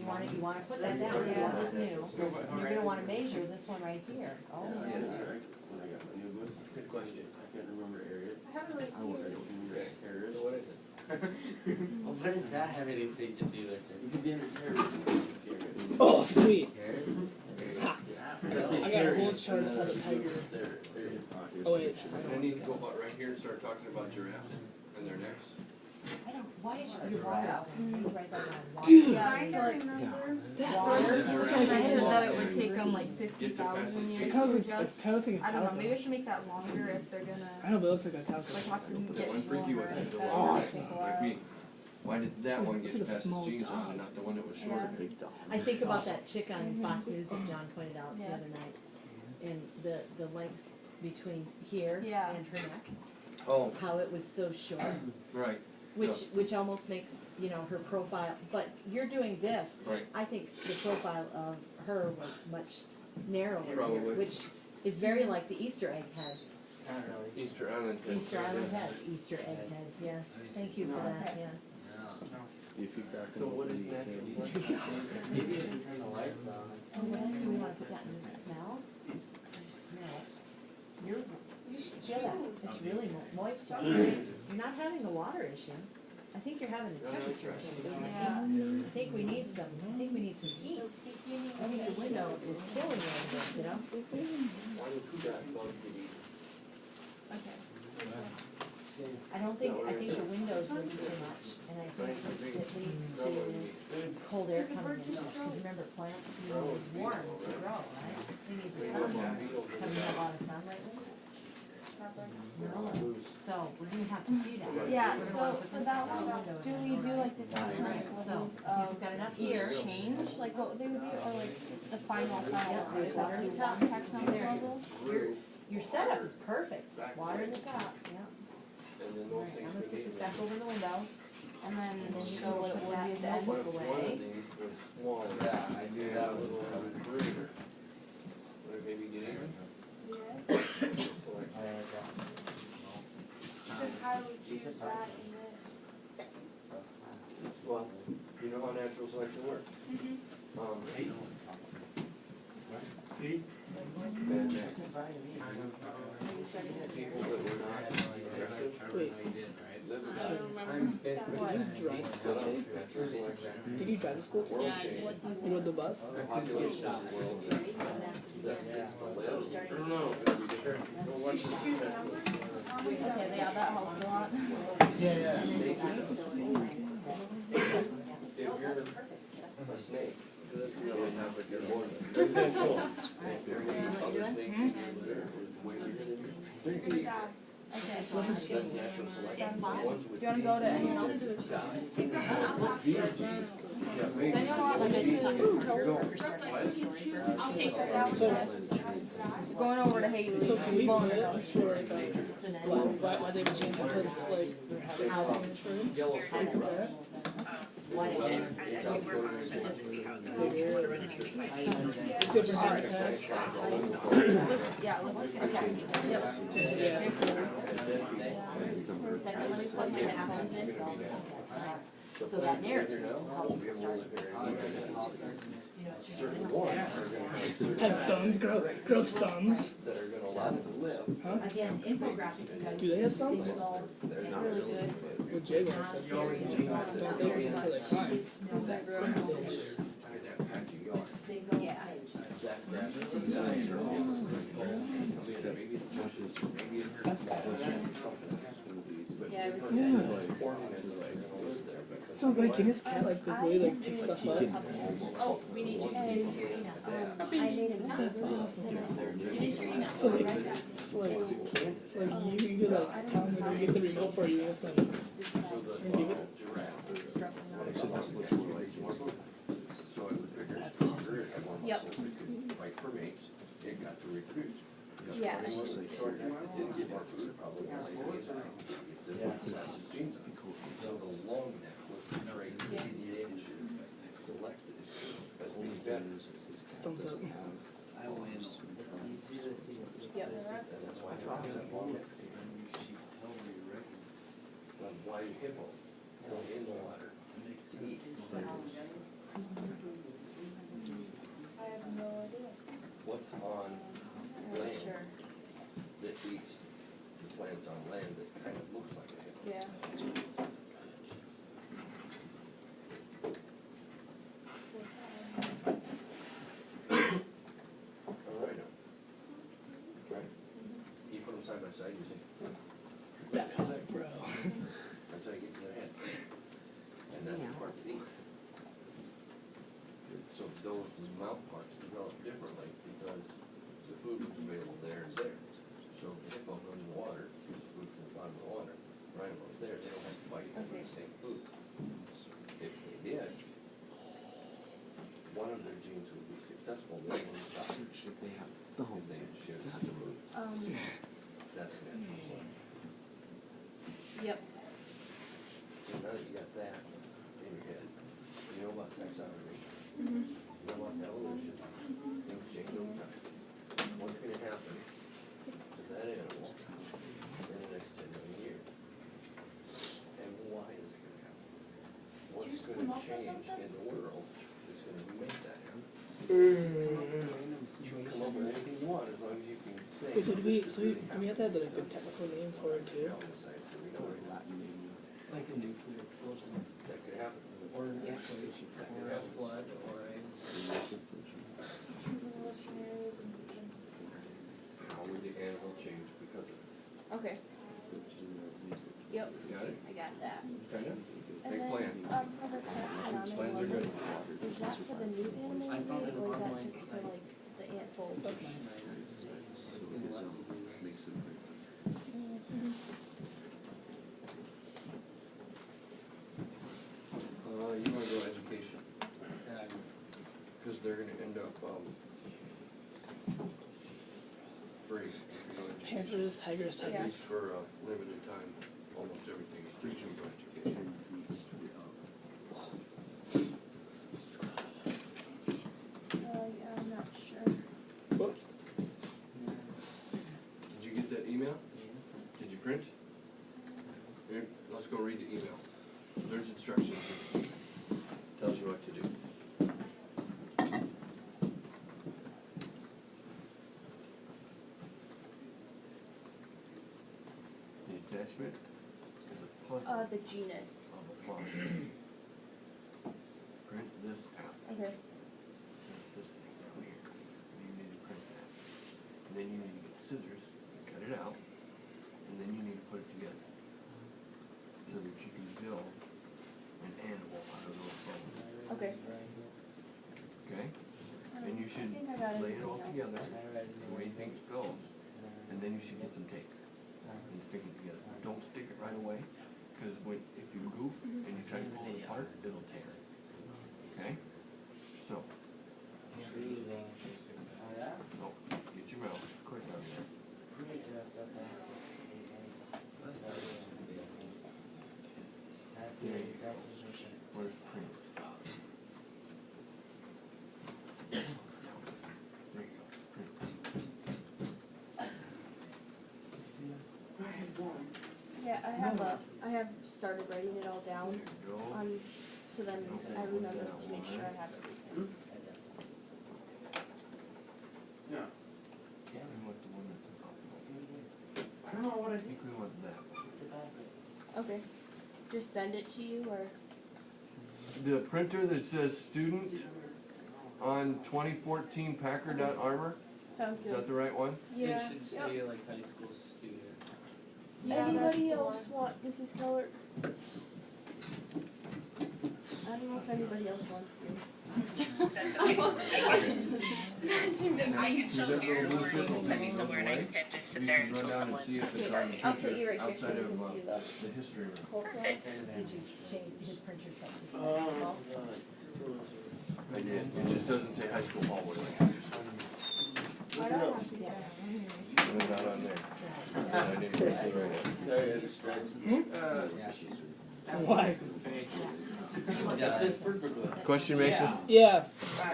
You wanna put that down, one is new, and you're gonna wanna measure this one right here. Oh, yeah. Good question. I can't remember area. I have it right I don't here. remember terrorist. So what is it? Well, what does that have anything to do with it? Because the end of terrorism. Oh, sweet. Terrorist? Ha. That's I got a whole chart called the tiger. Oh wait. I need to go about right here and start talking about giraffes and their necks. I don't, why is your water out? You write that down. Dude. Yeah, so like, That's because I heard that it would take them like 50,000 years It to kind of adjust. looks like a I don't know, maybe I calico. should make that longer if they're I gonna, know, but it looks like a calico. like have to That get one people freaky on one there is instead. the Awesome. like me. Why did that one It's get like a past its small genes on dog. and not the one that was shorter? Big dog. I think about that chick on Fox News that John pointed out the Yeah. other night, and the length between here Yeah. and her neck, Oh, how it was so short. right, Which almost makes, you know, her profile, but you're doing this. right. I think the profile of her was much narrower here, Probably. which is very like the Easter egg heads. Not really. Easter Island. Easter Island heads, Easter egg heads, yes. Thank you for that, Okay. yes. So what is natural selection? Maybe if you turn the lights on. Oh, what else do we wanna put that in? Smell? No. You should feel that, it's really moist. You're not having the water issue. I think you're having the temperature issue. Yeah. I think we need some heat. I think the window is killing you a bit, you know? Why do you got bug to eat? Okay. I think the windows leak too much, and I think it leads to cold air coming in, because remember, plants need warm to grow, right? They need the sun. Have we had a lot of sun lately? No, so we're gonna have to see that. Yeah, We're gonna so wanna put for this that out the one, window do again, we do right? like the Right, timelines so of we've got enough each here. change, like what they would be, or like the final Yeah, there's is water that in the the top. one taxonomy There. level? Your setup is perfect, water in the top, yeah. And then All those right, things I'm gonna can stick be. this back over the window. And then And then you show what it put would that be at the end. What notebook if one away. of these was smaller? Yeah, I do that little breather. Would it maybe get even? So like, How do we choose that in this? Well, you know how natural selection works. See? People that were not aggressive Wait, live in I'm did you drive to school today? natural selection. Did you drive to school today? World change. You rode the bus? The population of the world that gets to live. I don't know, it's gonna be different. Go watch the Okay, yeah, that helped a lot. Yeah. If you're a snake, you always have a good morning. That's kind of cool. If you're other snakes, you're way bigger than you. Okay, so That's natural selection. The ones with do you wanna go to anyone else? these genes, yeah, Does maybe anyone want like those genes, a you're going. I'll take her So, going over to Haley? so can we Blowing put it it up. for like why they would change because like they're having problems for it? Yellow snake rust. As you work on this, we'll have to see how it goes. Do you wanna run anything by me? Different habitats. Yeah, look, okay, yep. Yeah. Second, let me plug my headphones in, so that narrative will help Won't be able to start. live here anymore. You know, it's Certain ones are gonna have certain Has thumbs, grow thumbs. that are gonna allow them to live. Again, infographic, you guys. Do they have thumbs? They're not Really really good. good. Well, Jaguar said don't they until they climb? That grows. In that patchy yard. Single Yeah. page. That grass is nice, or maybe the bushes, maybe it hurts. But Yeah, it was different organisms are gonna live there because. So like can this cat like really like pick stuff up? Oh, we need you to get into your email. That's awesome. Get into your email. So like you could like tell me to get the remote for you and it's gonna So the giraffe, so it was bigger and stronger, it had more Yep. muscles, it could fight for mates, it got to reproduce. Because Yeah. running wasn't short, it didn't get more food, probably because it was it didn't pass its genes on. So the long neck was the trait that they selected as being better. thumbs up. Yep. And that's why they have that long neck. Why do hippos go in the water to eat? I have no idea. What's on land that eats the plants on land that kind of looks like a hippo? Yeah. Right. Right. You put them side by side, you see, Bro. that's how you get to their head. And that's the part that eats. So those mouth parts develop differently because the food was available there and there. So the hippo goes in the water, gets the food from the bottom of the water, rhino's there, they don't have to fight over the same food. If they did, one of of their genes would be successful, they will stop. If they have, if they should have to move, that's natural. Yep. So now that you got that in your head, you know about taxonomy, Mhm. you know about evolution, things change over time. What's gonna happen to that animal in the next 10 million years? And why is it gonna happen? What's gonna change in the world that's gonna make that happen? You can come up with anything you want as long as you can say. Wait, so do we, this is so we, really we have to have the, like, the technical name for it too? happening. Science, and we know it. Like a nuclear explosion, That could happen. or an earthquake, or a flood, or a. How would the animal change because of it? Okay. Yep, Got it? I got that. Kinda? And Big then, plan. for the taxonomy, Plans are good. is that for the new animal I found an or is that online just for site. like the ant fold? You wanna go education, cause they're gonna end up, free, you know, education. Panthers, tigers, Yeah. At tigers. least for a limited time, almost everything is free to education. Yeah, I'm not sure. Did you get that email? Did you print? Here, let's go read the email. There's instructions. Tells you what to do. The attachment is a puzzle The genus. of a fossil. Print this out. Okay. That's this thing down here. You need to print that. And then you need to get scissors, cut it out, and then you need to put it together. So that you can build an animal out of those bones. Okay. Okay? And you should I think I got lay it all everything else. together the way you think it goes. And then you should get some tape and stick it together. Don't stick it right away, because if you goof and you try to pull it apart, it'll tear. Okay? So, no, get your mouse, click on there. Where's the print? There you go, print. Yeah, I have started writing it all down, There you go. so then I remember to make sure I have everything. We want the one that's above. I don't know what I think we want that one. Okay. Just send it to you or? The printer that says student on 2014 Packer.Armor, Sounds is that good. the right one? It Yeah. should say like high school student. Anybody else want Mrs. Keller? I don't know if anybody else wants to. That's okay. I can show Is that here, little or you can send me somewhere and I can just sit there until someone. You should run down and see if it's on the I'll sit you right printer here so outside you of can see the the history room. whole thing. Perfect. Did you change his printer set to Oh, I did, it just doesn't say high school hallway like it used to. I don't have to get It's not on there. I didn't put it right Sorry, I distracted. Why? Yeah, fits perfectly. in. Question, Mason? Yeah,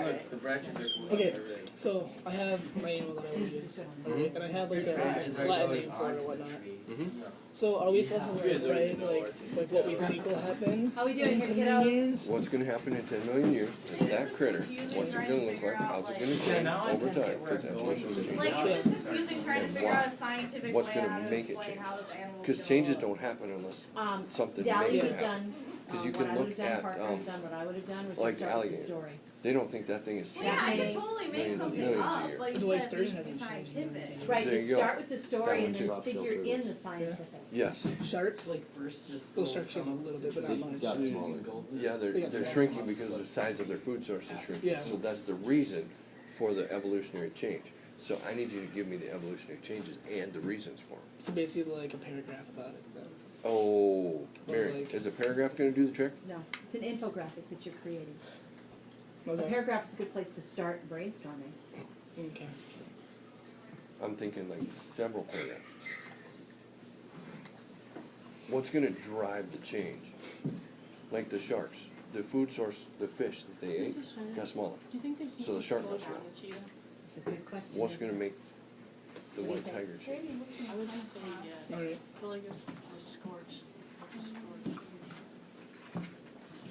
Look, the branches are coming Okay. up everything. so I have my animal that I will use, Mhm. and I have like Branches a are Latin going name for it or onto the whatnot. tree. Mm-hmm. So are we supposed to You guys already write know like, what to like what we think will happen? How we in doing 10 here, million kiddos? years? What's gonna happen in 10 million years, that critter, what's it gonna look like, how's it gonna change over time, because evolution's It's changing. like, it's just confusing trying to And figure why? out a scientific What's way gonna how to make it explain change? how this animal. Because changes don't happen unless something Dally makes was it happen. done, 'Cause you what can I look would've done, at, Parker has done, what I would've done was like just start with the alligator. story. They don't think that thing is Well, yeah, I changing. could totally make Millions and something millions a up, year. like The you way said, stars just haven't changed. scientific. Right, There you'd you go. start with the story That and one then too. figure in the scientific. Yes, Sharks? Like first just. Those sharks change a little bit, but not much. got smaller. Yeah, They got they're smaller. shrinking because the size of their food source is shrinking. Yeah. So that's the reason for the evolutionary change. So I need you to give me the evolutionary changes and the reasons for them. So basically like a paragraph about it then. Oh, Or Mary, like- is a paragraph gonna do the trick? No, it's an infographic that you're creating. A Okay. paragraph is a good place to start brainstorming. Okay. I'm thinking like several paragraphs. What's gonna drive the change? Like the sharks, the food source, the fish that they ate got smaller. Do you think they So the shark got smaller. It's a good question. What's gonna make the What white do you tiger change? I would just say yes. Alright. I feel like it's scorch.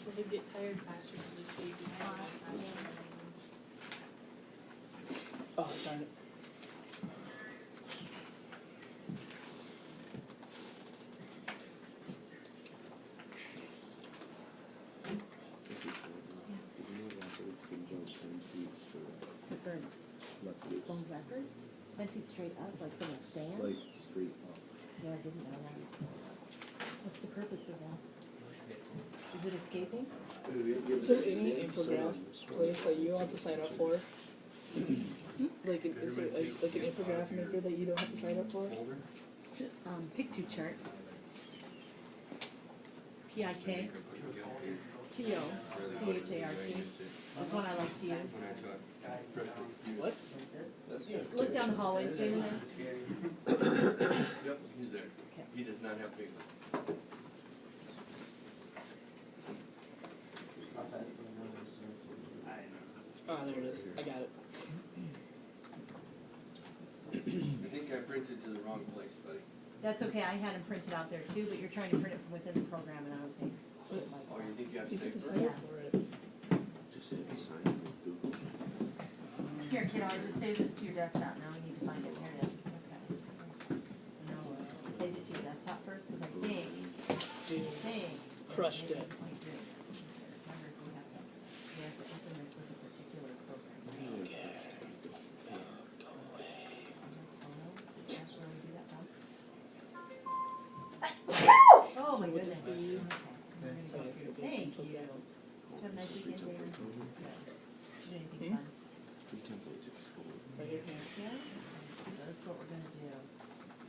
Does it get tired faster because it's baby? Oh, sorry. The birds. Oh, leopards? 10 feet straight up, like from a stand? Like straight up. No, I didn't know that. What's the purpose of that? Is it escaping? Is there any infograph place that you want to sign up for? Like, is there like an infograph maker that you don't have to sign up for? Pick-two chart. PIK. TO. CHART. That's one I like to use. What? Look down the hallways, Jamie. Yep, he's there. He does not have paper. Oh, there it is. I got it. I think I printed to the wrong place, buddy. That's okay, I had them printed out there too, but you're trying to print it from within the program and I don't think. Oh, you think you have to You say have to first? sign up for it. Just if you sign it with Google. Here, kiddo, I just saved this to your desktop, now we need to find it, here it is, okay. So now, saved it to your desktop first, cause I think. Crushed it. We have to open this with a particular program. Okay. Go away. That's where we do that, Bounce. Oh my goodness. Okay. Thank you. Did you have a nice weekend, Jalen? Yes. Did you do anything fun? Right here. Yeah? So this is what we're gonna do.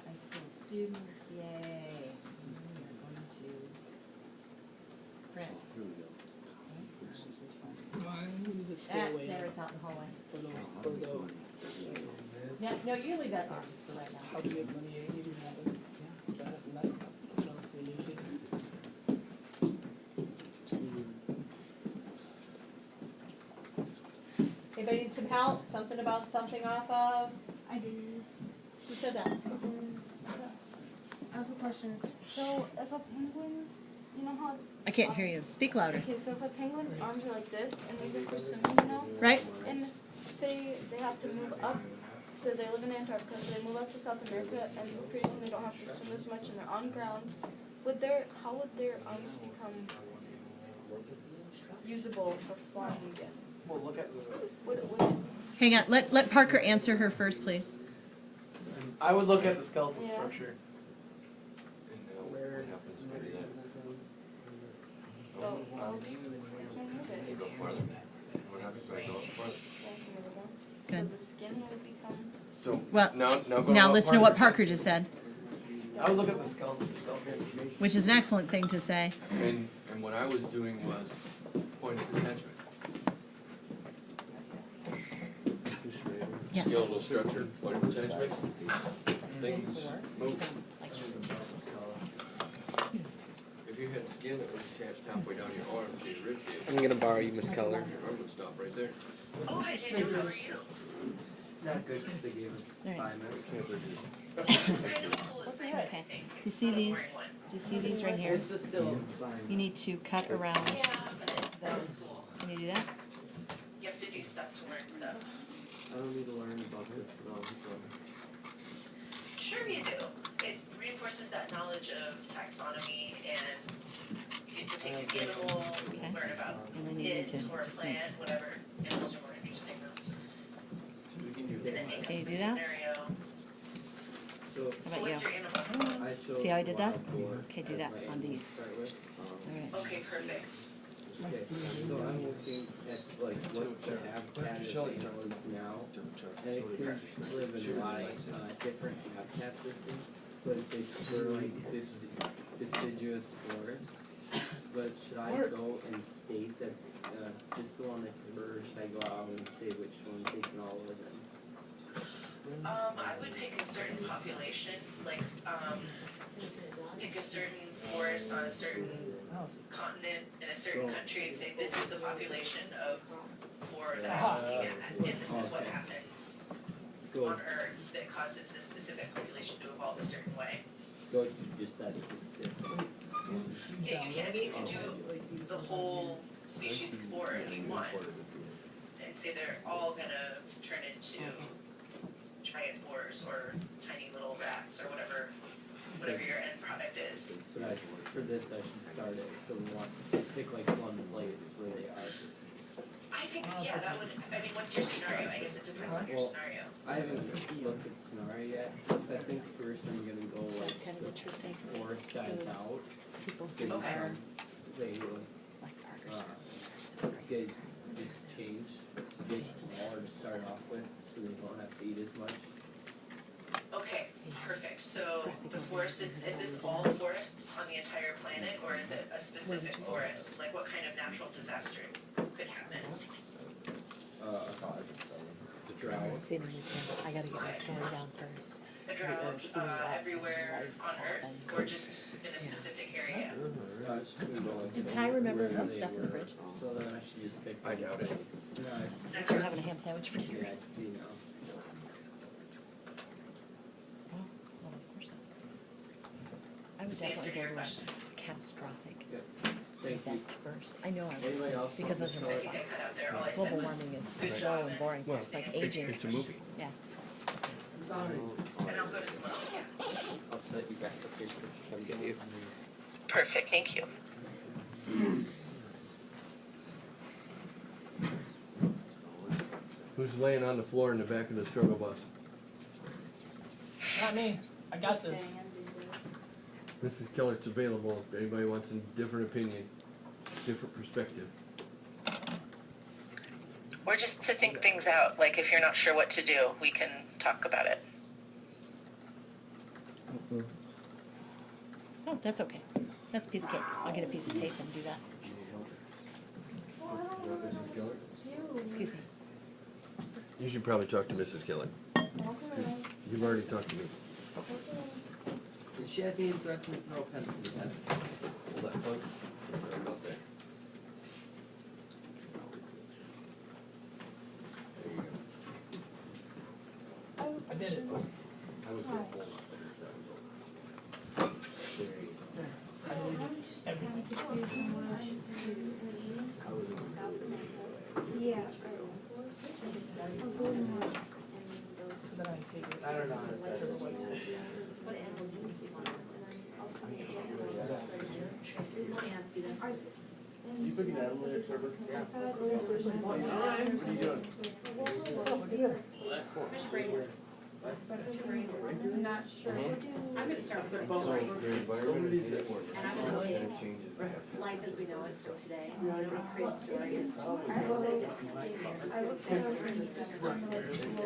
High school students, yay. We are going to print. Here we go. Come on, you need to stay That, away. there, it's out in the hallway. Or go. Yeah, no, you leave that there just for right now. How to make money, you do that. Yeah. That's not the new thing. Anybody need some help? Something about something off of? I do. Who said that? I have a question. So if a penguin, you know how it's I can't hear you. Speak louder. okay, so if a penguin's arms are like this and they go for swimming, you know, Right? and say they have to move up, so they live in Antarctica, so they move up to South America, and pretty soon they don't have to swim as much and they're on ground. How would their arms become usable for flying again? Well, look at Hang on, let Parker answer her first, please. I would look at the skeletal Yeah. structure. And now what happens when you Well, I can't move it. go farther? What happens when I go up farther? I can move it down. Good. So the skin would become. So, Well, now go Now to listen to what Parker just said, I would look at the skeletal information. which is an excellent thing to say. And what I was doing was point of attachment. Yes. Skeletal structure, point of attachment. Things move. If you had skin that was attached halfway down your arm to your rib cage, I'm gonna borrow you, Miss Keller. your arm would stop right there. Oh, hi Daniel, how are you? Not good, cause they gave us assignment. Okay. Do you see these? Do you see these right here? It's just still assignment. You need to cut around Yeah, but those. Can you do that? you have to do stuff to learn stuff. I don't need to learn about this though, so. Sure you do. It reinforces that knowledge of taxonomy and you get to pick an animal, Okay. learn about And then you need it to or a just plant, whatever. Animals are more interesting though. We can do And then that. make Can you up the do that? scenario. So, How So about what's you? your animal? I chose See how I did that? wild boar Okay, do as that my on animal to these. start with. Alright. Okay, perfect. Okay, so I'm looking at like what the habitat of animals now. And it could live in different habitat systems, but if they were like this deciduous forest. But should I go and state that just the one I prefer, or should I go out and say which one they can all live in? I would pick a certain population, like, pick a certain forest on a certain continent in a certain country and say, this is the population of boar that I'm looking at, and this is what happens on Earth that causes this specific population to evolve a certain way. Go to just that specific. Yeah, you can, I mean, you can do the whole species of boar if you want, and say they're all gonna turn into giant boars or tiny little rats or whatever your end product is. So for this, I should start at the one, pick like one place where they are. I think, yeah, that would, I mean, what's your scenario? I guess it depends on your Well, scenario. I haven't looked at scenario yet, because I think first I'm gonna go like, That's kind of interesting. forest dies out. People So who Okay. are they, like Parker's. they just change, get smaller to start off with, so they don't have to eat as much. Okay, perfect. So the forest, is this all forests on the entire planet, or is it a specific forest? Like what kind of natural disaster could happen? Drought. I gotta get my story down first. A drought everywhere on Earth, or just in a specific area? It's just gonna go like. Did Ty remember where that they stuff in the were. fridge? So then I should just pick. I doubt it. No, That's We're what, having a ham sandwich for dinner. yeah, I see now. Oh, well, of course not. I would just answer definitely your go question. catastrophic Thank you. event first. I know I would, Anybody else? because those are I very think fun. I cut out there. All I said Global was, warming is good slow job and boring. Well, It's like it's- aging. It's a movie. Yeah. and I'll go to someone else, yeah. I'll let you back up here so I'm getting you. Perfect, thank you. Who's laying on the floor in the back of the struggle bus? Not me. I got this. Mrs. Keller's available if anybody wants a different opinion, different perspective. Or just to think things out, like if you're not sure what to do, we can talk about it. Oh, that's okay. That's a piece of cake. I'll get a piece of tape and do that. Excuse me. You should probably talk to Mrs. Keller. You've already talked to me. And she hasn't even threatened to throw a pencil in his head. Hold that plug. Right about there. There you go. I did it. I would put a hole up there. There you go. I deleted everything. I was in the Yeah. Then I figured. I don't know how to say it. What animals do you want? Let me ask you this. You picking an animal there, Trevor? Yeah. What are you doing? Commissioner Brady. I'm not sure. I'm gonna start with my So story. your environment is important. And I'm gonna take And it changes. We have to- life as we know it for today. I'm gonna create a story. And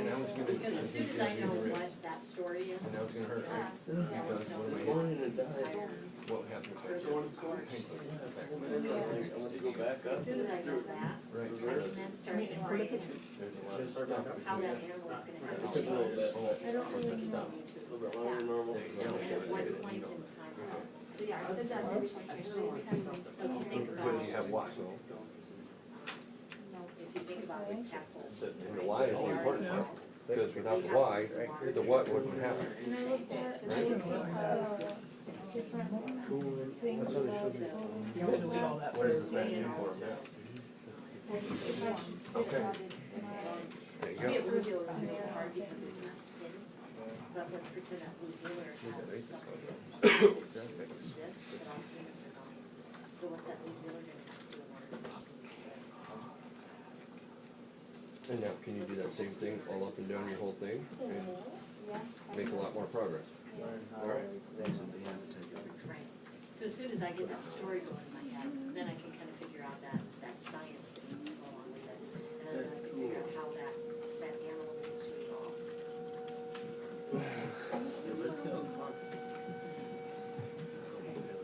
I was gonna. Because as soon as I know what that story is, And I was gonna hurt her. I always know the Born and died. entire What happened if I version just. story. I want to go back up. As soon as I know that, Right. I can then start to frame There's a lot of stuff. how that animal is gonna have to Took a little change. bit. Oh, I don't really continue to A little bit accept longer than that. normal. there you go. And at what point in time. Yeah, I said that to my So if you think about, When you have why. if you think about big tadpoles. And the why is the important part, because without the why, the what wouldn't happen. And I looked at, different things That's why they about should be. You had to do all that What is first. the bad uniform now? if I should spit Okay. about it. There To me, you a go. blue heeler is hard because it must fit, but let's pretend that blue heeler has something that doesn't exist, but all humans are gone. So what's that blue heeler gonna have to do in order to? And now, can you do that same thing all up and down your whole thing and make a lot more progress? Alright. Right. So as soon as I get that story going in my head, then I can kind of figure out that science that needs to go along with it. And then I can figure out how that animal needs to evolve.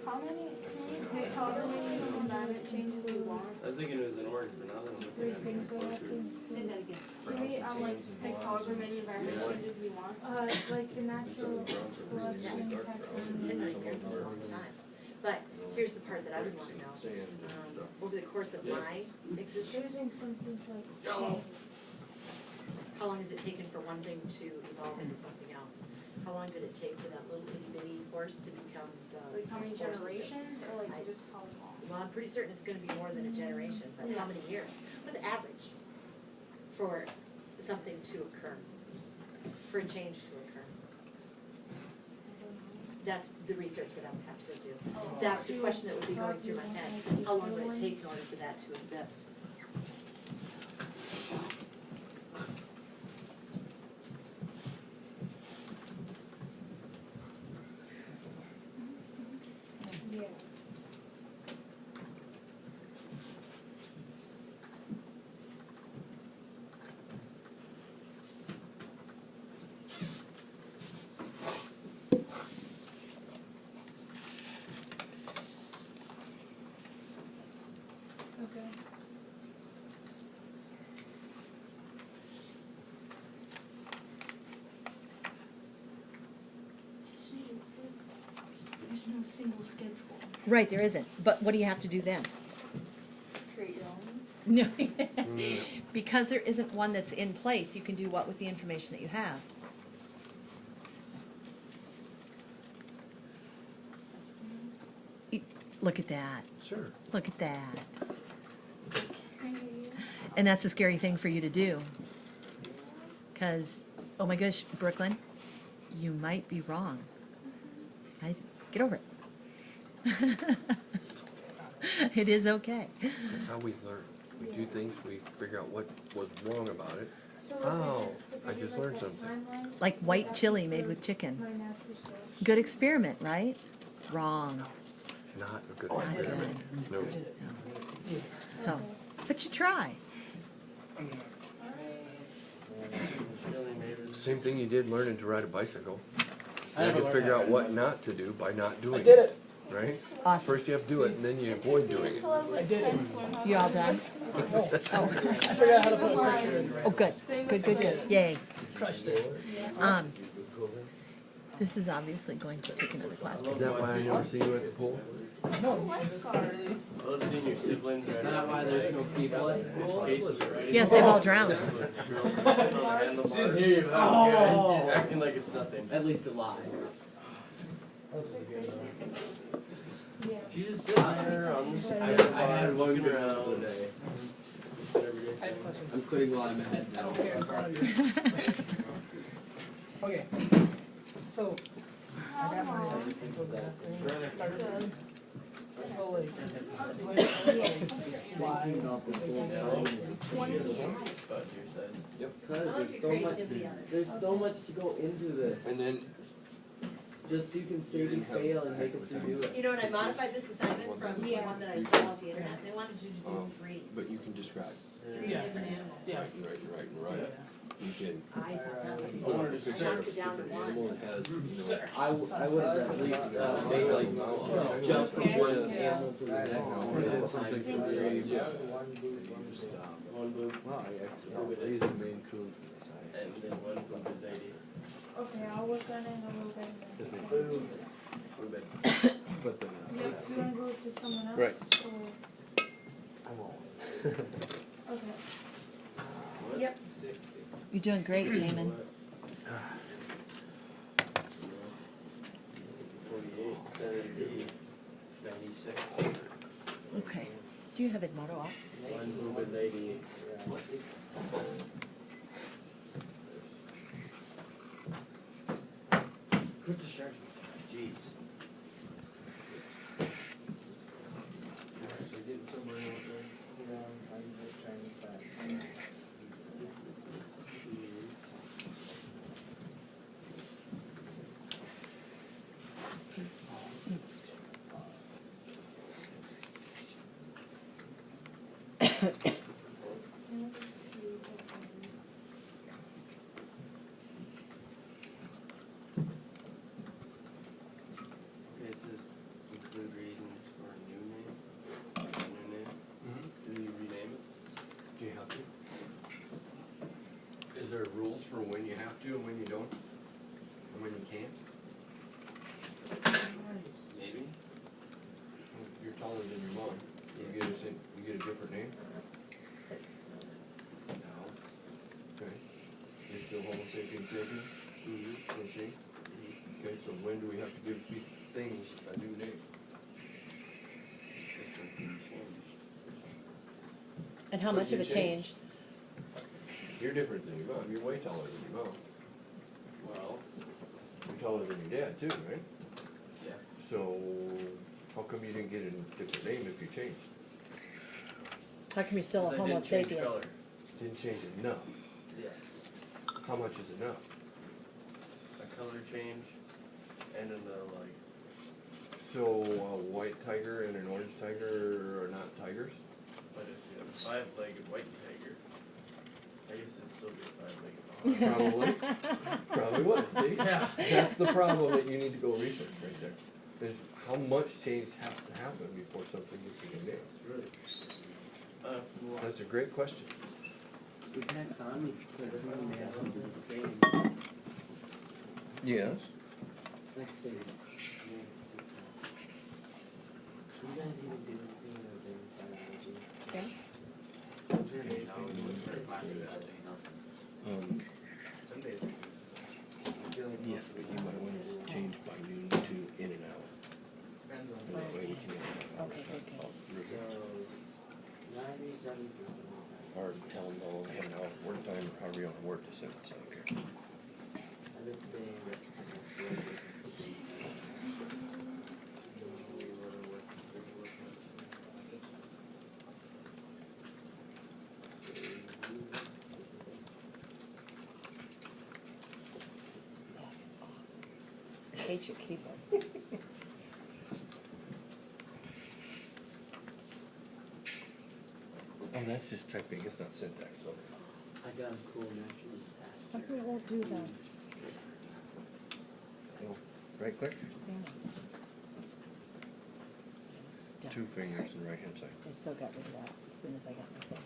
How many, however many climate changes we want, I was thinking it was in order. Three things we have to. Say that again. Can we like pick however many environment changes we want? Like the natural selection, taxonomy. Didn't know yours was a long time. But here's the part that I would want to know. Over the course of my existence, Choosing something like. how long has it taken for one thing to evolve into something else? How long did it take for that little itty bitty horse to become the Like how many horse that- generations or like just how long? Well, I'm pretty certain it's gonna be more than a generation, but how many years? What's the average for something to occur, for a change to occur? That's the research that I would have to go do. That's the question that would be going through my head. How long would it take in order for that to exist? Yeah. Okay. There's no single schedule. Right, there isn't. But what do you have to do then? Create your own. No, because there isn't one that's in place, you can do what with the information that you have? Look at that. Sure. Look at that. And that's a scary thing for you to do. Because, oh my gosh, Brooklyn, you might be wrong. Get over it. It is okay. That's how we learn. We do things, we figure out what was wrong about it. So Oh, I just learned something. Like white chili made with chicken. Good experiment, right? Wrong. Not a good Not experiment. No. So, but you try. Same thing you did learning to ride a bicycle. I You never can learned figure how to out ride a what bicycle. not to do by not doing I it. did it. Right? Awesome. First you have to do it, and then you avoid doing it. Until I was like I did it. 10 to learn how to You all ride a done? bicycle. I forgot how to put a picture in. Oh, good. Same Good, with good, swimming. good. Yay. Crushed it. This is obviously going to take another class. Is that why I never see you at the pool? Lifeguard. Well, it's seeing your siblings. Is that why there's no people at the pool? Cases already. Yes, they've all drowned. Sitting on the handlebars. Didn't hear you, but that was Oh. good. Acting like it's nothing. At least alive. Yeah. She's just sitting there on the side. I had one looking girl around. the other day. It's an everyday I have a thing. question. I'm quitting while I'm ahead I now. don't care, it's one of you. Okay, so, I got my photograph started. So like, why? But you said. Because there's so much to go into this. And then, Just so you can say you fail and make us redo it. You know, when I modified this assignment from the one that I saw off the internet, they wanted you to do three but you can describe. Yeah. different animals. Yeah. Right. You can I thought that would be. put up a picture Knocked of it down to different one. animal that has, you know, I would have at least made like jump from one animal to the next. Something Time. yeah. One boob. He's the main coon. And then one boob lady. Okay, I'll work on it and I'll go back. Boob. Next, you wanna go to someone else? Right. Or? Okay. Yep. You're doing great, Jamin. 48, 70, 96. Okay. Do you have Edmodo off? One boob lady. Good distraction. Jeez. Is there rules for when you have to and when you don't? And when you can't? Maybe. You're taller than your mom. You get a different name? No. Okay. You're still Homo sapiens sapiens? So she? Okay, so when do we have to give things a new name? And how But much you of a change? You're different than your mom. You're way taller than your mom. Well, You're taller than your dad too, right? yeah. So how come you didn't get a different name if you changed? How come you're still a 'Cause I Homo did change sapien? color. Didn't change enough. Yes. How much is enough? A color change and then the like. So a white tiger and an orange tiger are not tigers? But if you have a five-legged white tiger, I guess it'd still be a five-legged dog. Probably would, see? Yeah. That's the problem that you need to go research right there. Is how much change has to happen before something gets a new name? Really? Well, That's a great question. The taxonomy for everyone, they have to be the same. Yes. Let's see. Do you guys even do anything with the Yeah. some days I feel like Yes, but you might want to change by noon to in and out. depends on And that way we can Okay, okay. So, 97%. or tell them they'll only have an hour work time, or however you want to word this, I don't care. Other thing, I hate your keyboard. Oh, that's just typing, it's not syntax, so. I got a cool natural disaster. How come it won't do that? Right click, Yeah. It's two done. fingers on the right hand side. I still got rid of that as soon as I got my thing.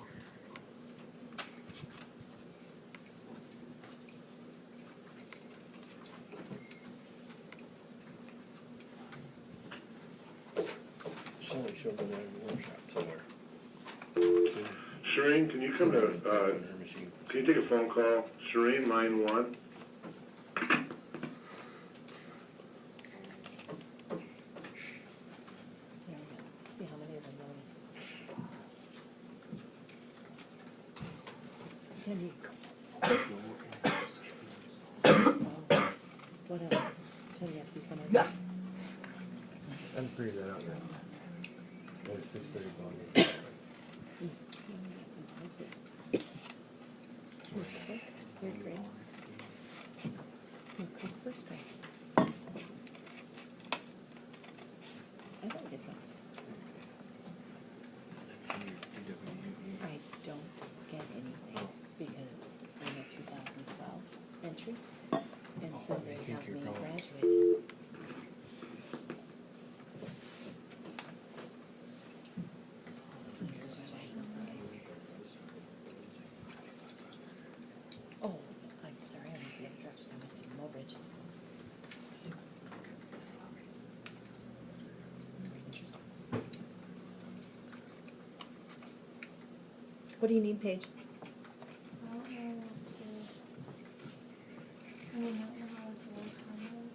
Somebody showed them that in the workshop somewhere. Shereen, can you come to, Somebody typed on her machine. can you take a phone call? Shereen, line 1. There we go. See how many of them notice. Tim, you what else? Tim, you have to be somewhere. I haven't figured that out yet. But it's 6:30 ball. Some places. Third grade. No, first grade. I don't get those. I don't get anything because I'm a 2012 entry, and so they think have you're me probably- graduating. Oh, I'm sorry, I went the other direction, I must have Mobridge. What do you need, Paige? I don't know I don't know how to roll combos.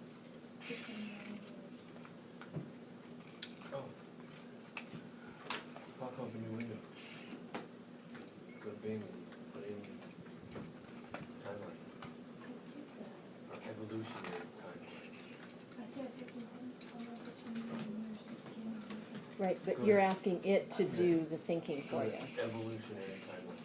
Oh. Pop up a new window. The Bing is put in timeline. Evolutionary timeline. I said I took one. Right, but you're asking it to do the thinking for you. Evolutionary timeline.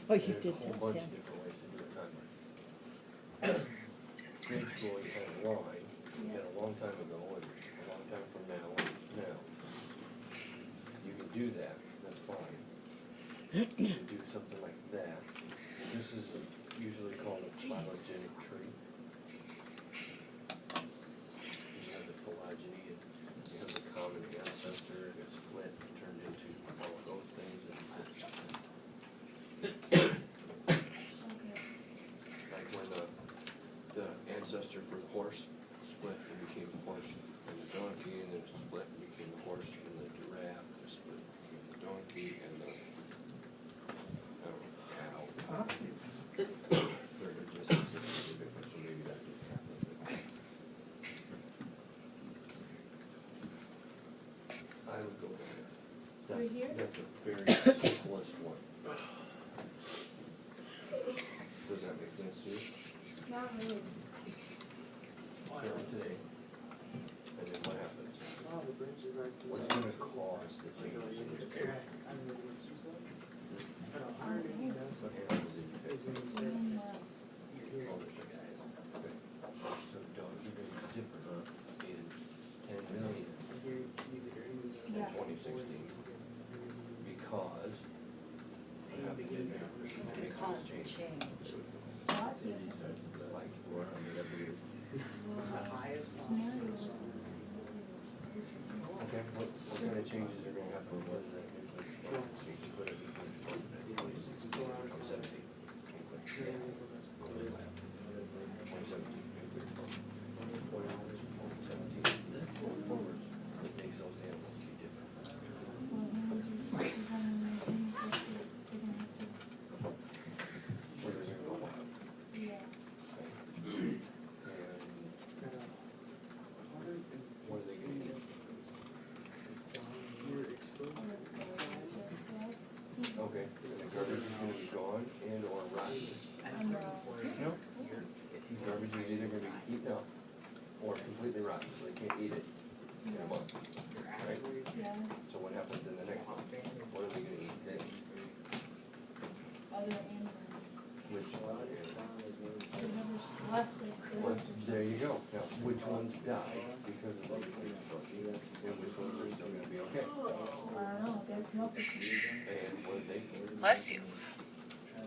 Oh, you There's did a whole tell bunch Tim. of different ways to do a timeline. Grade school, you had a line, you had a long time ago, and a long time from now, and now. You can do that, that's fine. do something like that. This is usually called a phylogenic tree. You have the phylogeny, and you have the common ancestor, it gets split, turned into all of those things. Like when the ancestor for the horse split and became the horse and the donkey, and then it split and became the horse and the giraffe, and it split and became the donkey and the, I don't know, cow. They're just specifically different, so maybe that didn't happen. I would go with that. That's, here? that's the very simplest one. Does that make sense to you? Not really. Start today, and then what happens? What's gonna cause the change in your care? What happens in your care? All the changes. Okay. So dogs are gonna be different in 10 million in 2016 because what happened in there? Make Cause those the changes. change. Like 400 every year. Okay, what kind of changes are gonna happen, what is that nuclear response? So you can put a nuclear response in 2016, 2017. 2017, nuclear response. 2017, going forwards, it makes those animals be different. So they're gonna go wild. And what are they gonna eat? Okay, and the garbage is gonna be gone and or rotten. No, garbage is either gonna be eaten up or completely rotten, so they can't eat it in a month, right? So what happens in the next month? What are they gonna eat then? Which one? Well, there you go. Now, which ones die because of the nuclear response? And which ones are still gonna be okay? And what do they eat? Bless you.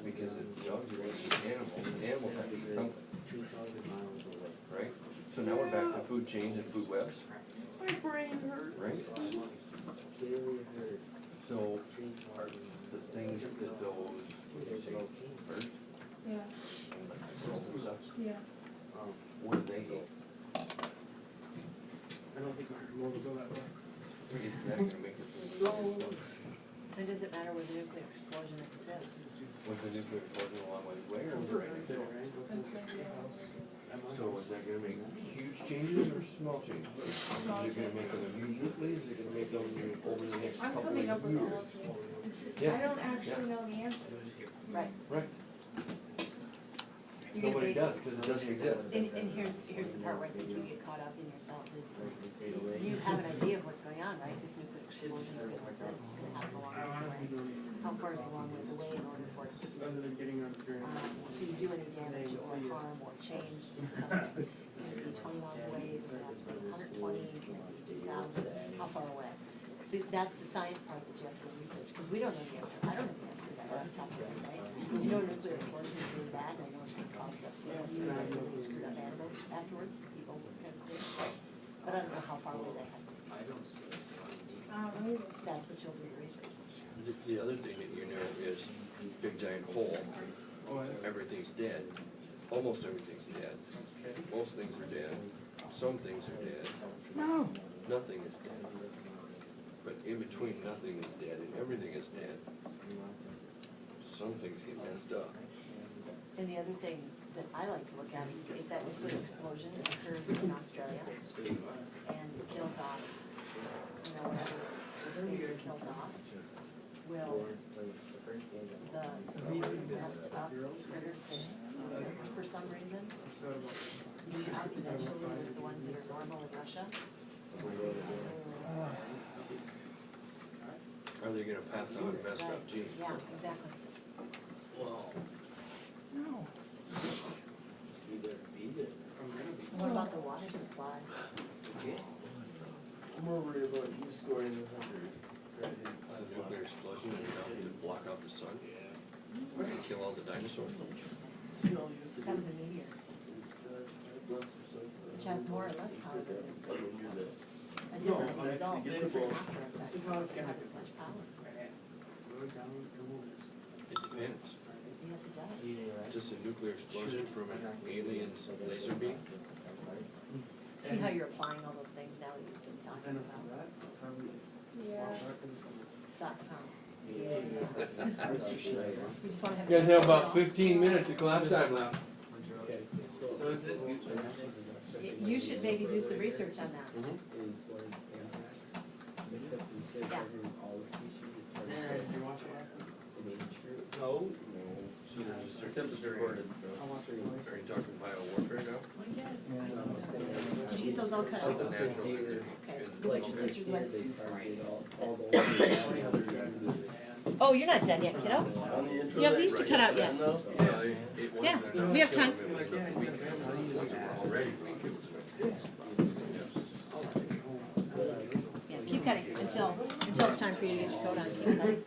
Because if dogs are gonna eat animals, animals have to eat something, right? So now we're back to food chains and food webs, My brain hurts. right? So the things that those, what do you say, birds, Yeah. squirrels and stuff, Yeah. what do they eat? I don't think we'll go that way. Is that gonna make it through the nuclear explosion? And does it matter where the nuclear explosion exists? Was the nuclear explosion a long ways away or was it right next door? So is that gonna make huge changes or small changes? Is it gonna make them immediately, is it gonna make them over the next I'm couple coming up of with all years? of these. Yeah. I don't actually know the answer. Right. Right, You're gonna nobody base does, cause it doesn't exist. And here's the part where I think you get caught up in yourself is you have an idea of what's going on, right? This nuclear explosion is gonna exist, it's gonna happen a long ways away. How far is a long ways away in order for it to be, to do any damage or harm or change to something? Can it be 20 miles away, does it have to be 120, can it be 2,000, how far away? So that's the science part that you have to research, because we don't know the answer, I don't know the answer to that off the top of my head, right? You know nuclear explosion is really bad, and I know it's gonna cause upset, really screwed up animals afterwards, people, those kinds of things, right? But I don't know how far away that has to be. That's what you'll do your research. The other thing that you know is big giant hole, everything's dead, almost everything's dead. Most things are dead, some things are dead. No. Nothing is dead. But in between nothing is dead and everything is dead, some things get messed up. And the other thing that I like to look at is if that nuclear explosion occurs in Australia and kills off, you know, whatever the species it kills off, will the messed up critters that, for some reason, move out eventually with the ones that are normal in Russia? Are they gonna pass on messed up genes? Yeah, exactly. No. What about the water supply? I'm more worried about you scoring 100 It's a nuclear explosion and enough to block out the sun and kill all the dinosaurs. That was a meteor, which has more or less power than a different result, it's just after effect, doesn't have as much power. It depends. Yes, it does. Just a nuclear explosion from an alien's laser beam. See how you're applying all those things now that you've been talking about? Yeah. Sucks, huh? You just wanna have. You guys have about 15 minutes of class time left. So is this future? You should maybe do some research on that. Is like, except instead of covering all the species, it targets Did you watch it last night? an age group. No. So they're just Except it's recorded, so. Are you talking bio-warfare now? Did you get those all cut Something out? natural. Okay, And look what your sisters Here, went. they target all the ones. Oh, you're not done yet, kiddo? You have these to cut out yet. Yeah, it wasn't Yeah, enough we have to kill time. them, it was enough to weaken them. The ones that were already weak, it was enough to kill them. Yeah, keep cutting until it's time for you to get your coat on. Keep cutting.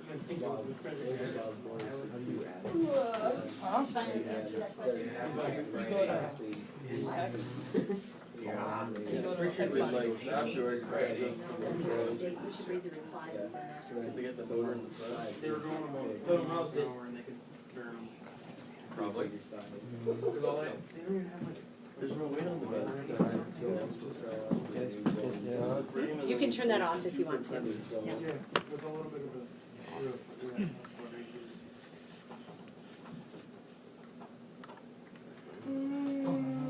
It was like afterwards, right? We should read the reply that's in there. Because they get the door on the side. They were going about 12 miles an hour and they could turn them. Probably. There's no weight on the bed. You can turn that off if you want to. Yeah. Yeah, with a little bit of a roof. That's what they do.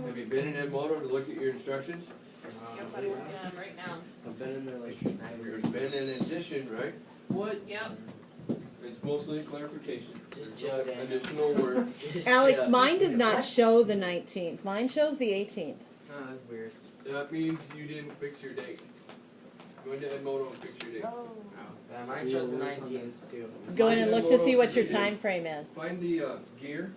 Have you been in Edmodo to look at your instructions? Yep, I'm working on them right now. I've been in there like 9 years. There's been an addition, right? Wood, yep. It's mostly a clarification. Just There's no chill, Dan. additional work. Alex, mine does not show the 19th. Mine shows the 18th. Oh, that's weird. That means you didn't fix your date. Go into Edmodo and fix your date. Yeah, mine shows the 19th too. Go in and look to see what your time frame is. Find the gear.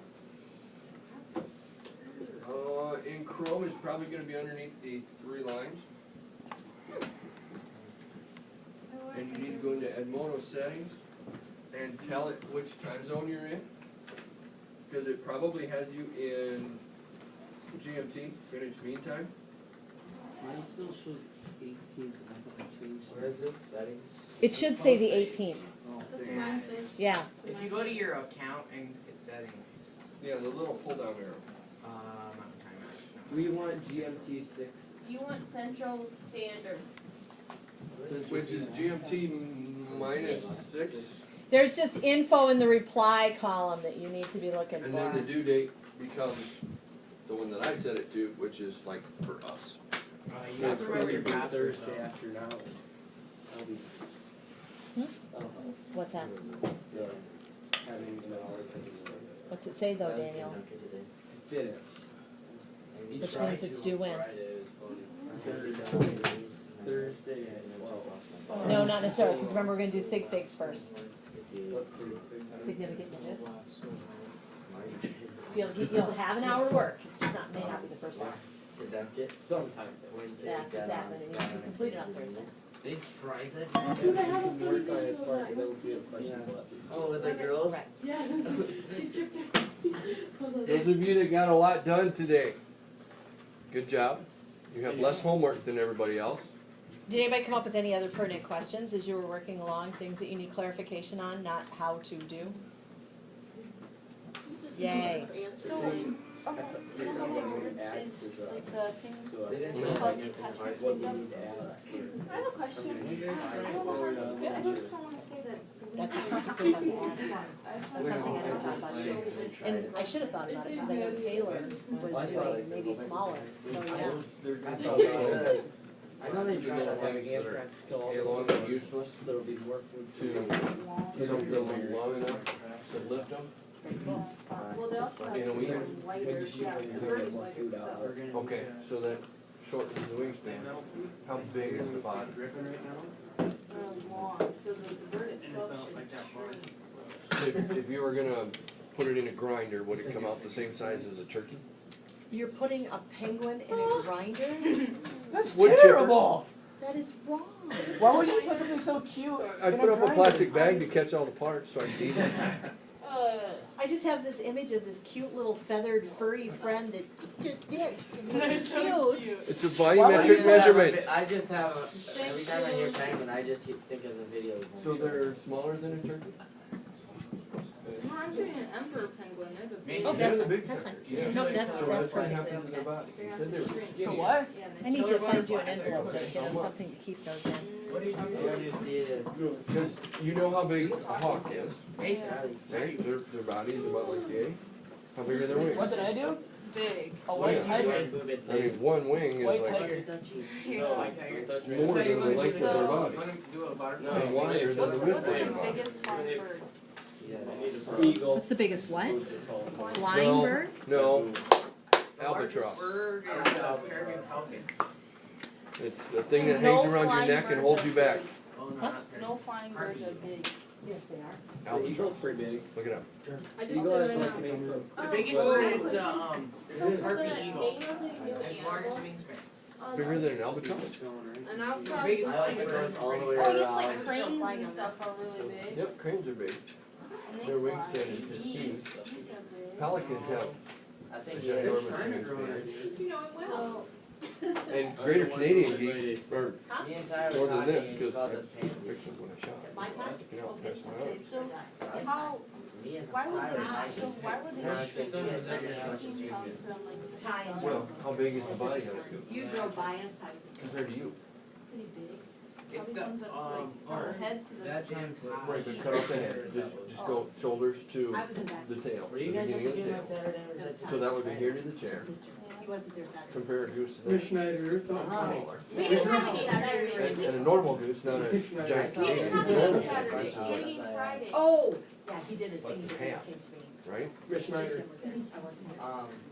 In Chrome, it's probably gonna be underneath the 3 lines. And you need to go into Edmodo settings and tell it which time zone you're in. Cause it probably has you in GMT, Greenwich Mean Time. Mine still shows 18th, and I thought I changed it. Where is this setting? It should say the 18th. Oh, That's what mine says. Yeah. If you go to your account and hit settings, Yeah, the little pull down arrow. mountain time action. We want GMT 6. You want Central Standard. Which is GMT -6. There's just info in the reply column that you need to be looking And then the for. due date becomes the one that I set it to, which is like for us. You have to remember your password. Thursday after now. I'll be. What's that? Yeah. Having an hour to What's it say though, Daniel? finish. Which means it's due when? Thursday at 12. No, not necessarily, because remember we're gonna do sig figs first. What's the Significant digits. So you'll have an hour to work, it's just not, may not be the first hour. Deduct it. sometime? That's exactly, it needs to be completed on Thursdays. They tried that. You can work on it as far as there will be a question about this. Oh, with the girls? Right. Yeah. Those of you that got a lot done today, good job. You have less homework than everybody else. Did anybody come up with any other pertinent questions as you were working along, things that you need clarification on, not how to do? Yay. So, okay, They're you know not what going to add is to the. like the things So They didn't I called try the to attachments what we we done? need to add. I have a question. I just don't wanna say that. That's basically what the ad is. That's something I never thought about doing. And I should have thought about it, because I know Taylor was doing maybe smaller, so yeah. I thought about it. I know they tried to have Things that are anthrax kill all A the long and useless so it'll be more food to some build them long enough to lift them. Well, they also have In a week. some lighter, When you shoot, yeah, when you very get more lighter food out. stuff. Okay, so that shortens the wingspan. How big is the body? Long, so the bird itself should shrink. If you were gonna put it in a grinder, would it come out the same size as a turkey? You're putting a penguin in a grinder? That's Wood chipper. terrible. That is wrong. Why would you put something so cute? I in put up a grinder? plastic bag to catch all the parts so I can eat it. I just have this image of this cute little feathered furry friend that just this, and it's cute. It's a Why would volumetric you- measurement. I just have, every time I hear penguin, I just think of the video. So they're smaller than a turkey? No, I'm shooting an emperor penguin. They're the big. Oh, They're that's the fine, big that's suckers, fine. yeah. No, that's So what perfectly happened to their okay. body? You said they were skinny. For what? I need to find you an envelope, like, you know, something to keep those in. What do you do? Because you know how big a hawk is, Mason. right? Their body is about like yay. How big are their wings? What did I do? Big. A white Yeah. tiger. I mean, one wing is White like tiger. more than the length of their body. And wider than What's the the width of their body. biggest house bird? Eagle. What's the biggest what? No. Flying bird? No, albatross. Bird is peregrine falcon. It's the thing that hangs around your neck and holds you back. Oh, no, Huh? not peregrine. No flying birds are big. Yes, they are. The Albatross. eagle's pretty big. Look it up. I just Eagle did has it like now. maybe. The biggest bird is the harpy eagle. As large as wingspan. Bigger than an albatross. And I was The probably biggest I like flying it bird. all the way Oh, I guess around. like cranes and stuff are really big. Yep, cranes are big. And they Their fly. wingspan is just huge. Geese are big. Pelicans have I think a yeah, they're ginormous trying to grow wingspan. it. You know it well. So, And greater Canadian geese are Me and Tyler more were than talking this and he because called I us pansies. fixed them when I shot. My time? You know, that's my own. so how, Me and why would Tyler they, talking. so why would Yeah, they it's shoot some it of like the 15 pounds from like the Time. sun? Well, how big is the body of a goose You drove by us, Tyson. compared to you? Pretty big. It's Probably the, comes up from the or head to the. that damn Right, but cut off the head, just go shoulders to I was in back. the tail, Were the you guys at beginning the of the game on tail. Saturday or was that So that would be here to the chair, He wasn't there Saturday. compare a goose to Rich that. Schneider or Smaller. We didn't have any Saturday. And a normal goose, not a giant We Canadian, didn't have normal any goose Saturday. is We like, came Friday. Oh, yeah, he did his Less thing, than he came half. to me. right? Rich Just Schneider. him was there, I wasn't there.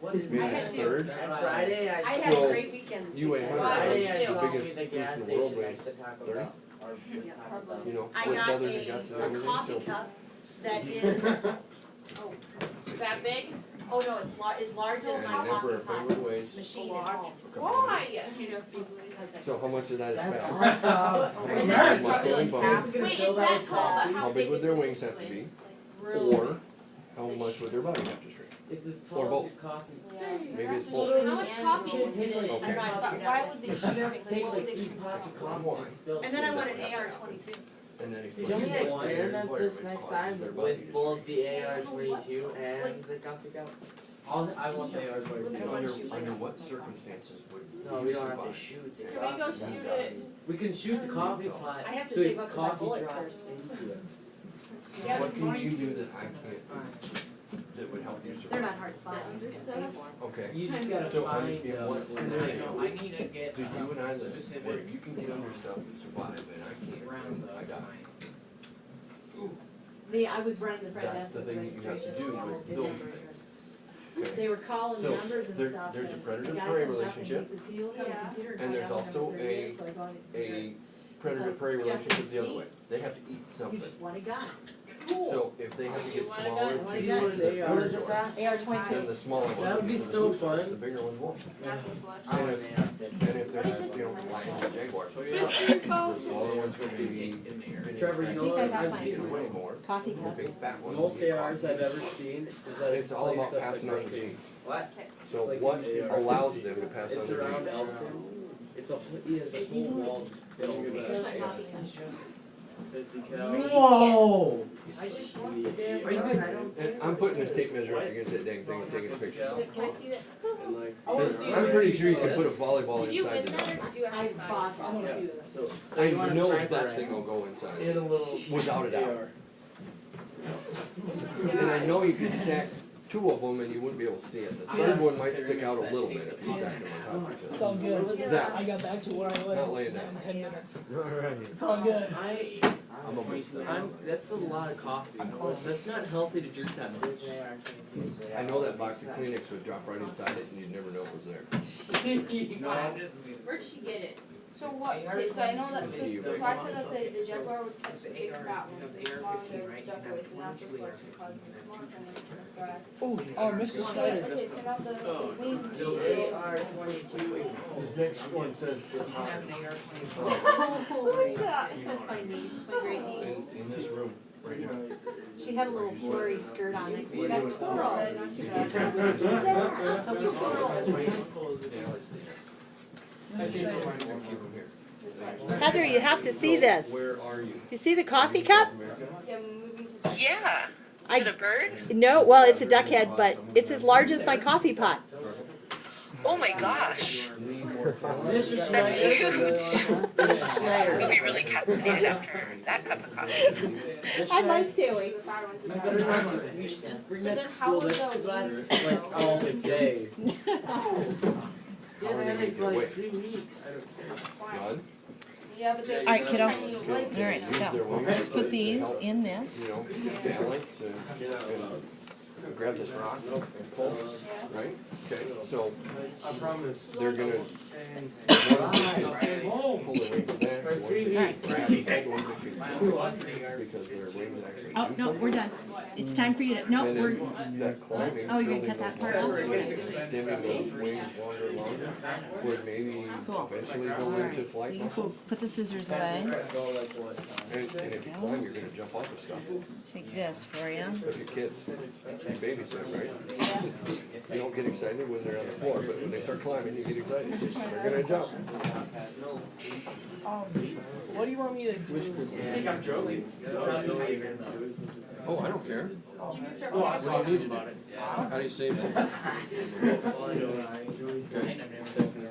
What is Maybe I had a to. third. On Friday, I I saw. had So, a great weekend. this you weigh weekend. 100 Friday, I The saw biggest me at the goose gas in the world station weighs next to Taco 30. Bell. Or Yeah, Taco Bell. You know, I with got feathers and guts and a everything, coffee so. cup that is, That big? oh no, it's as large as And my an emperor coffee pot penguin weighs machine at home. a couple Why? hundred. You know, Because So how much of that is That's fat? awesome. Is that that muscle probably and like bone? half? Wait, is that tall, but How big would their wings have to be? Really? Or how much would their body have to shrink? It's as Or tall both. as your coffee. Yeah. Maybe it's Well, both. How much coffee would Take like Okay. three But cups. Why would they shoot it? Like, Take what would like they three shoot cups of it? coffee. just fill it. And then I want an AR-22. And then Can we explain what their experiment this environment next causes time their body to with both shrink. the AR-22 and the coffee cup? I want the AR-22. Under what circumstances would No, you we don't have to survive? shoot the Can we go coffee shoot cup. it? We can shoot the coffee pot. I have to so save up for my coffee bullets drops first. into it. Yeah, What can you 22. do that I can't do that would help you survive? They're not hard to find, I'm just gonna pay for 'em. Okay. You just gotta So find in what I scenario know, I need to get do you and I live where specific you can get under stuff and survive and I can't? around the I die. I was running the front That's desk the with thing that you have to registration, do they all with did those numbers. things. They were calling So, numbers and there- stuff. there's a and the predator-prey guy comes up and he relationship, says, "Can you look on the Yeah. computer and find there's out what also number it is?" So I go on the computer. A predator-prey relationship the other way. They have to eat You something. just want a gun. Cool. So if they have to You get want a smaller, gun? I want a See gun. what they are. What is this at? AR-22. then the smaller ones. That would be get to the so big ones, fun. The bigger ones won't. Not this much. I want an AR-15. And if What is they're, this? you know, lions and jaguars, the Mr. smaller ones would be. in there. Trevor, you I know think what I got I've mine. seen? Way more. Coffee The cup. big fat ones. Most get ARs caught. I've ever seen is that It's all about placed up passing like on disease. What? So It's like what an AR. allows them to pass on It's disease? around Elton. It's a, he has a whole wall filled with Here's my AR. coffee cup. 50 cal. Whoa! I just want the Are you damn. good? And I'm putting a tape measure up against that dang thing and taking a picture. Can I see that? And like. Because I'm pretty sure you can put a volleyball Did you win inside the that dog. or did you I actually buy bought it? that. I wanna see that. So I you want a know sniper that rifle thing will go inside. in a little Without a doubt. AR. And I know you could stack two of them and you wouldn't be able to see it. The third one might stick out a little bit if you stack them on top of each It's all other. good. That. I got back to where I was Not laying in down. 10 minutes. Alright. It's all good. I'm a waste of That's a lot of coffee. That's not healthy to drink that much. I know that box of Kleenex would drop right inside it and you'd never know it was there. Where'd she get it? So what, okay, so I know that, so I said that the Jaguar would catch the big fat ones, the smaller the duck waist, and not just like because the small ones, Oh, Mr. Snyder Okay, just. so now the wing. AR-22. This next one says. You can have an AR-22. Who is that? That's my niece, my great niece. In this room, right now. She had a little flurry skirt on. I said, you got Oh, Toro. not too bad. So we Toro. Heather, you have to see this. Where are you? You see the coffee cup? Yeah, I'm moving to. Yeah. Is it a bird? No, well, it's a duck head, but it's as large as my coffee pot. Oh my gosh. Mr. That's Schneider. huge. Mr. Schneider. You'll be really caffeinated after that cup of coffee. I might stay awake. You better remember, you should just bring that to Then how school, would that those- glasses like all the day. Yeah, How they are had they it for gonna like wait? 3 weeks. None? Yeah, but they. All right, kiddo. Tiny little legs. All right, Use their so wings let's to put these help, in this. You know, balance and grab this rock and pull, right? Okay, so I promise. they're gonna, And. pull the wings back, For 3 one weeks. grab the wings if you want, because their wings actually Oh, do no, something. we're done. It's time for you to, no, And we're, then that climbing. oh, you're gonna building cut that those part muscles off? and extending those wings longer and longer, would maybe Cool. eventually go into so flight you muscles. put the scissors away. And if you climb, you're gonna jump off of stuff. Take this for you. But your kids, you babysit, right? You don't get excited when they're on the floor, but when they start climbing, you get excited. They're gonna jump. What do you want me to do? I think I'm joking. Oh, I don't care. Oh, that's What do you need to do? How do you save it?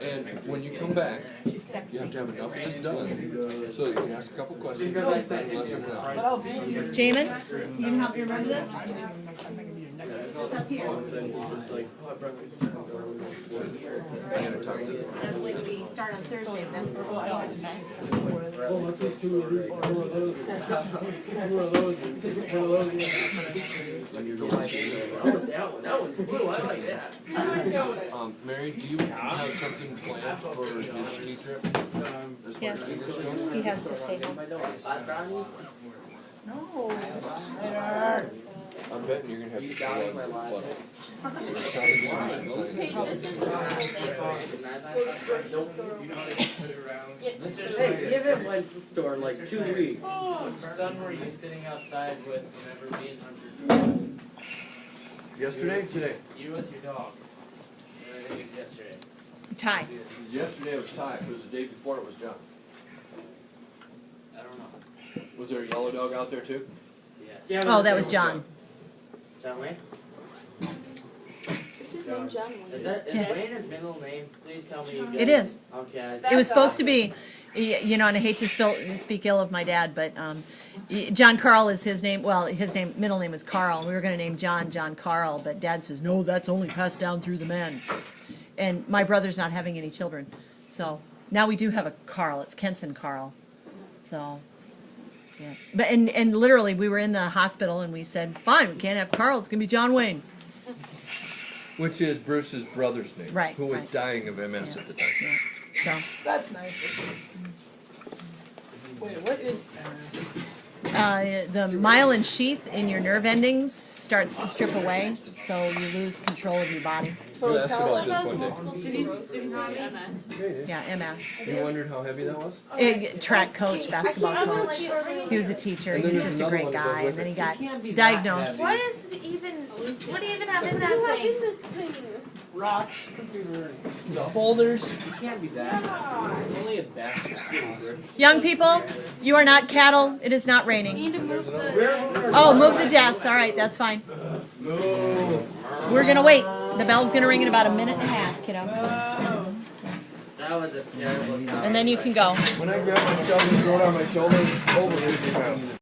And when you come back, you have to have enough of this done, so you can ask a couple questions. Because I said and lesson But out. I'll be here. Jamin, you can help me remember this? It's up here. Ahead of time. And when we start on Thursday, that's where we'll go. Oh, let's get two of these, one of those. One of those, one of those. That one's blue, I like that. Mary, do you have something planned for this ski trip? As far Yes. as this goes? He has to stay home. Hot brownies? No. I'm betting you're gonna have You to got flood. my last. Take this into the whole Hey, give it went to the store in like 2 weeks. Son, were you sitting outside with whenever me and Hunter Yesterday, today? You with your dog. I think it was yesterday. Ty. Yesterday it was Ty, it was the day before it was John. I don't know. Was there a yellow dog out there too? Yes. Oh, that was John. John Wayne? This is named John Wayne. Is Yes. Wayne his middle name? Please tell me you get It is. Okay. It was supposed to be, you know, and I hate to speak ill of my dad, but John Carl is his name. Well, his middle name is Carl. We were going to name John Carl, but Dad says, no, that's only passed down through the men. And my brother's not having any children. So now we do have a Carl. It's Kenson Carl. So, yes. But and literally, we were in the hospital and we said, fine, we can't have Carl. It's going to be John Wayne. Which is Bruce's brother's name. Right, Who was right. dying of MS at the time. So. That's nice. Wait, what is? The myelin sheath in your nerve endings starts to strip away, so you lose control of your body. So You it's asked kind of about like this one day. Students have MS. Yeah, MS. You wondered how heavy that was? Track coach, basketball coach. He was a teacher. He was just a great guy, and then he got diagnosed. What is even? What do you even have in that thing? In this thing? Rocks, boulders. You can't be that. Only a basket. Young people, you are not cattle. It is not We raining. need to move the. Oh, move the desk. All right, that's fine. We're gonna wait. The bell's gonna ring in about a minute and a half, kiddo. That was a terrible. And then you can go. When I grab my stuff and throw it on my shoulder, it's over 50 pounds.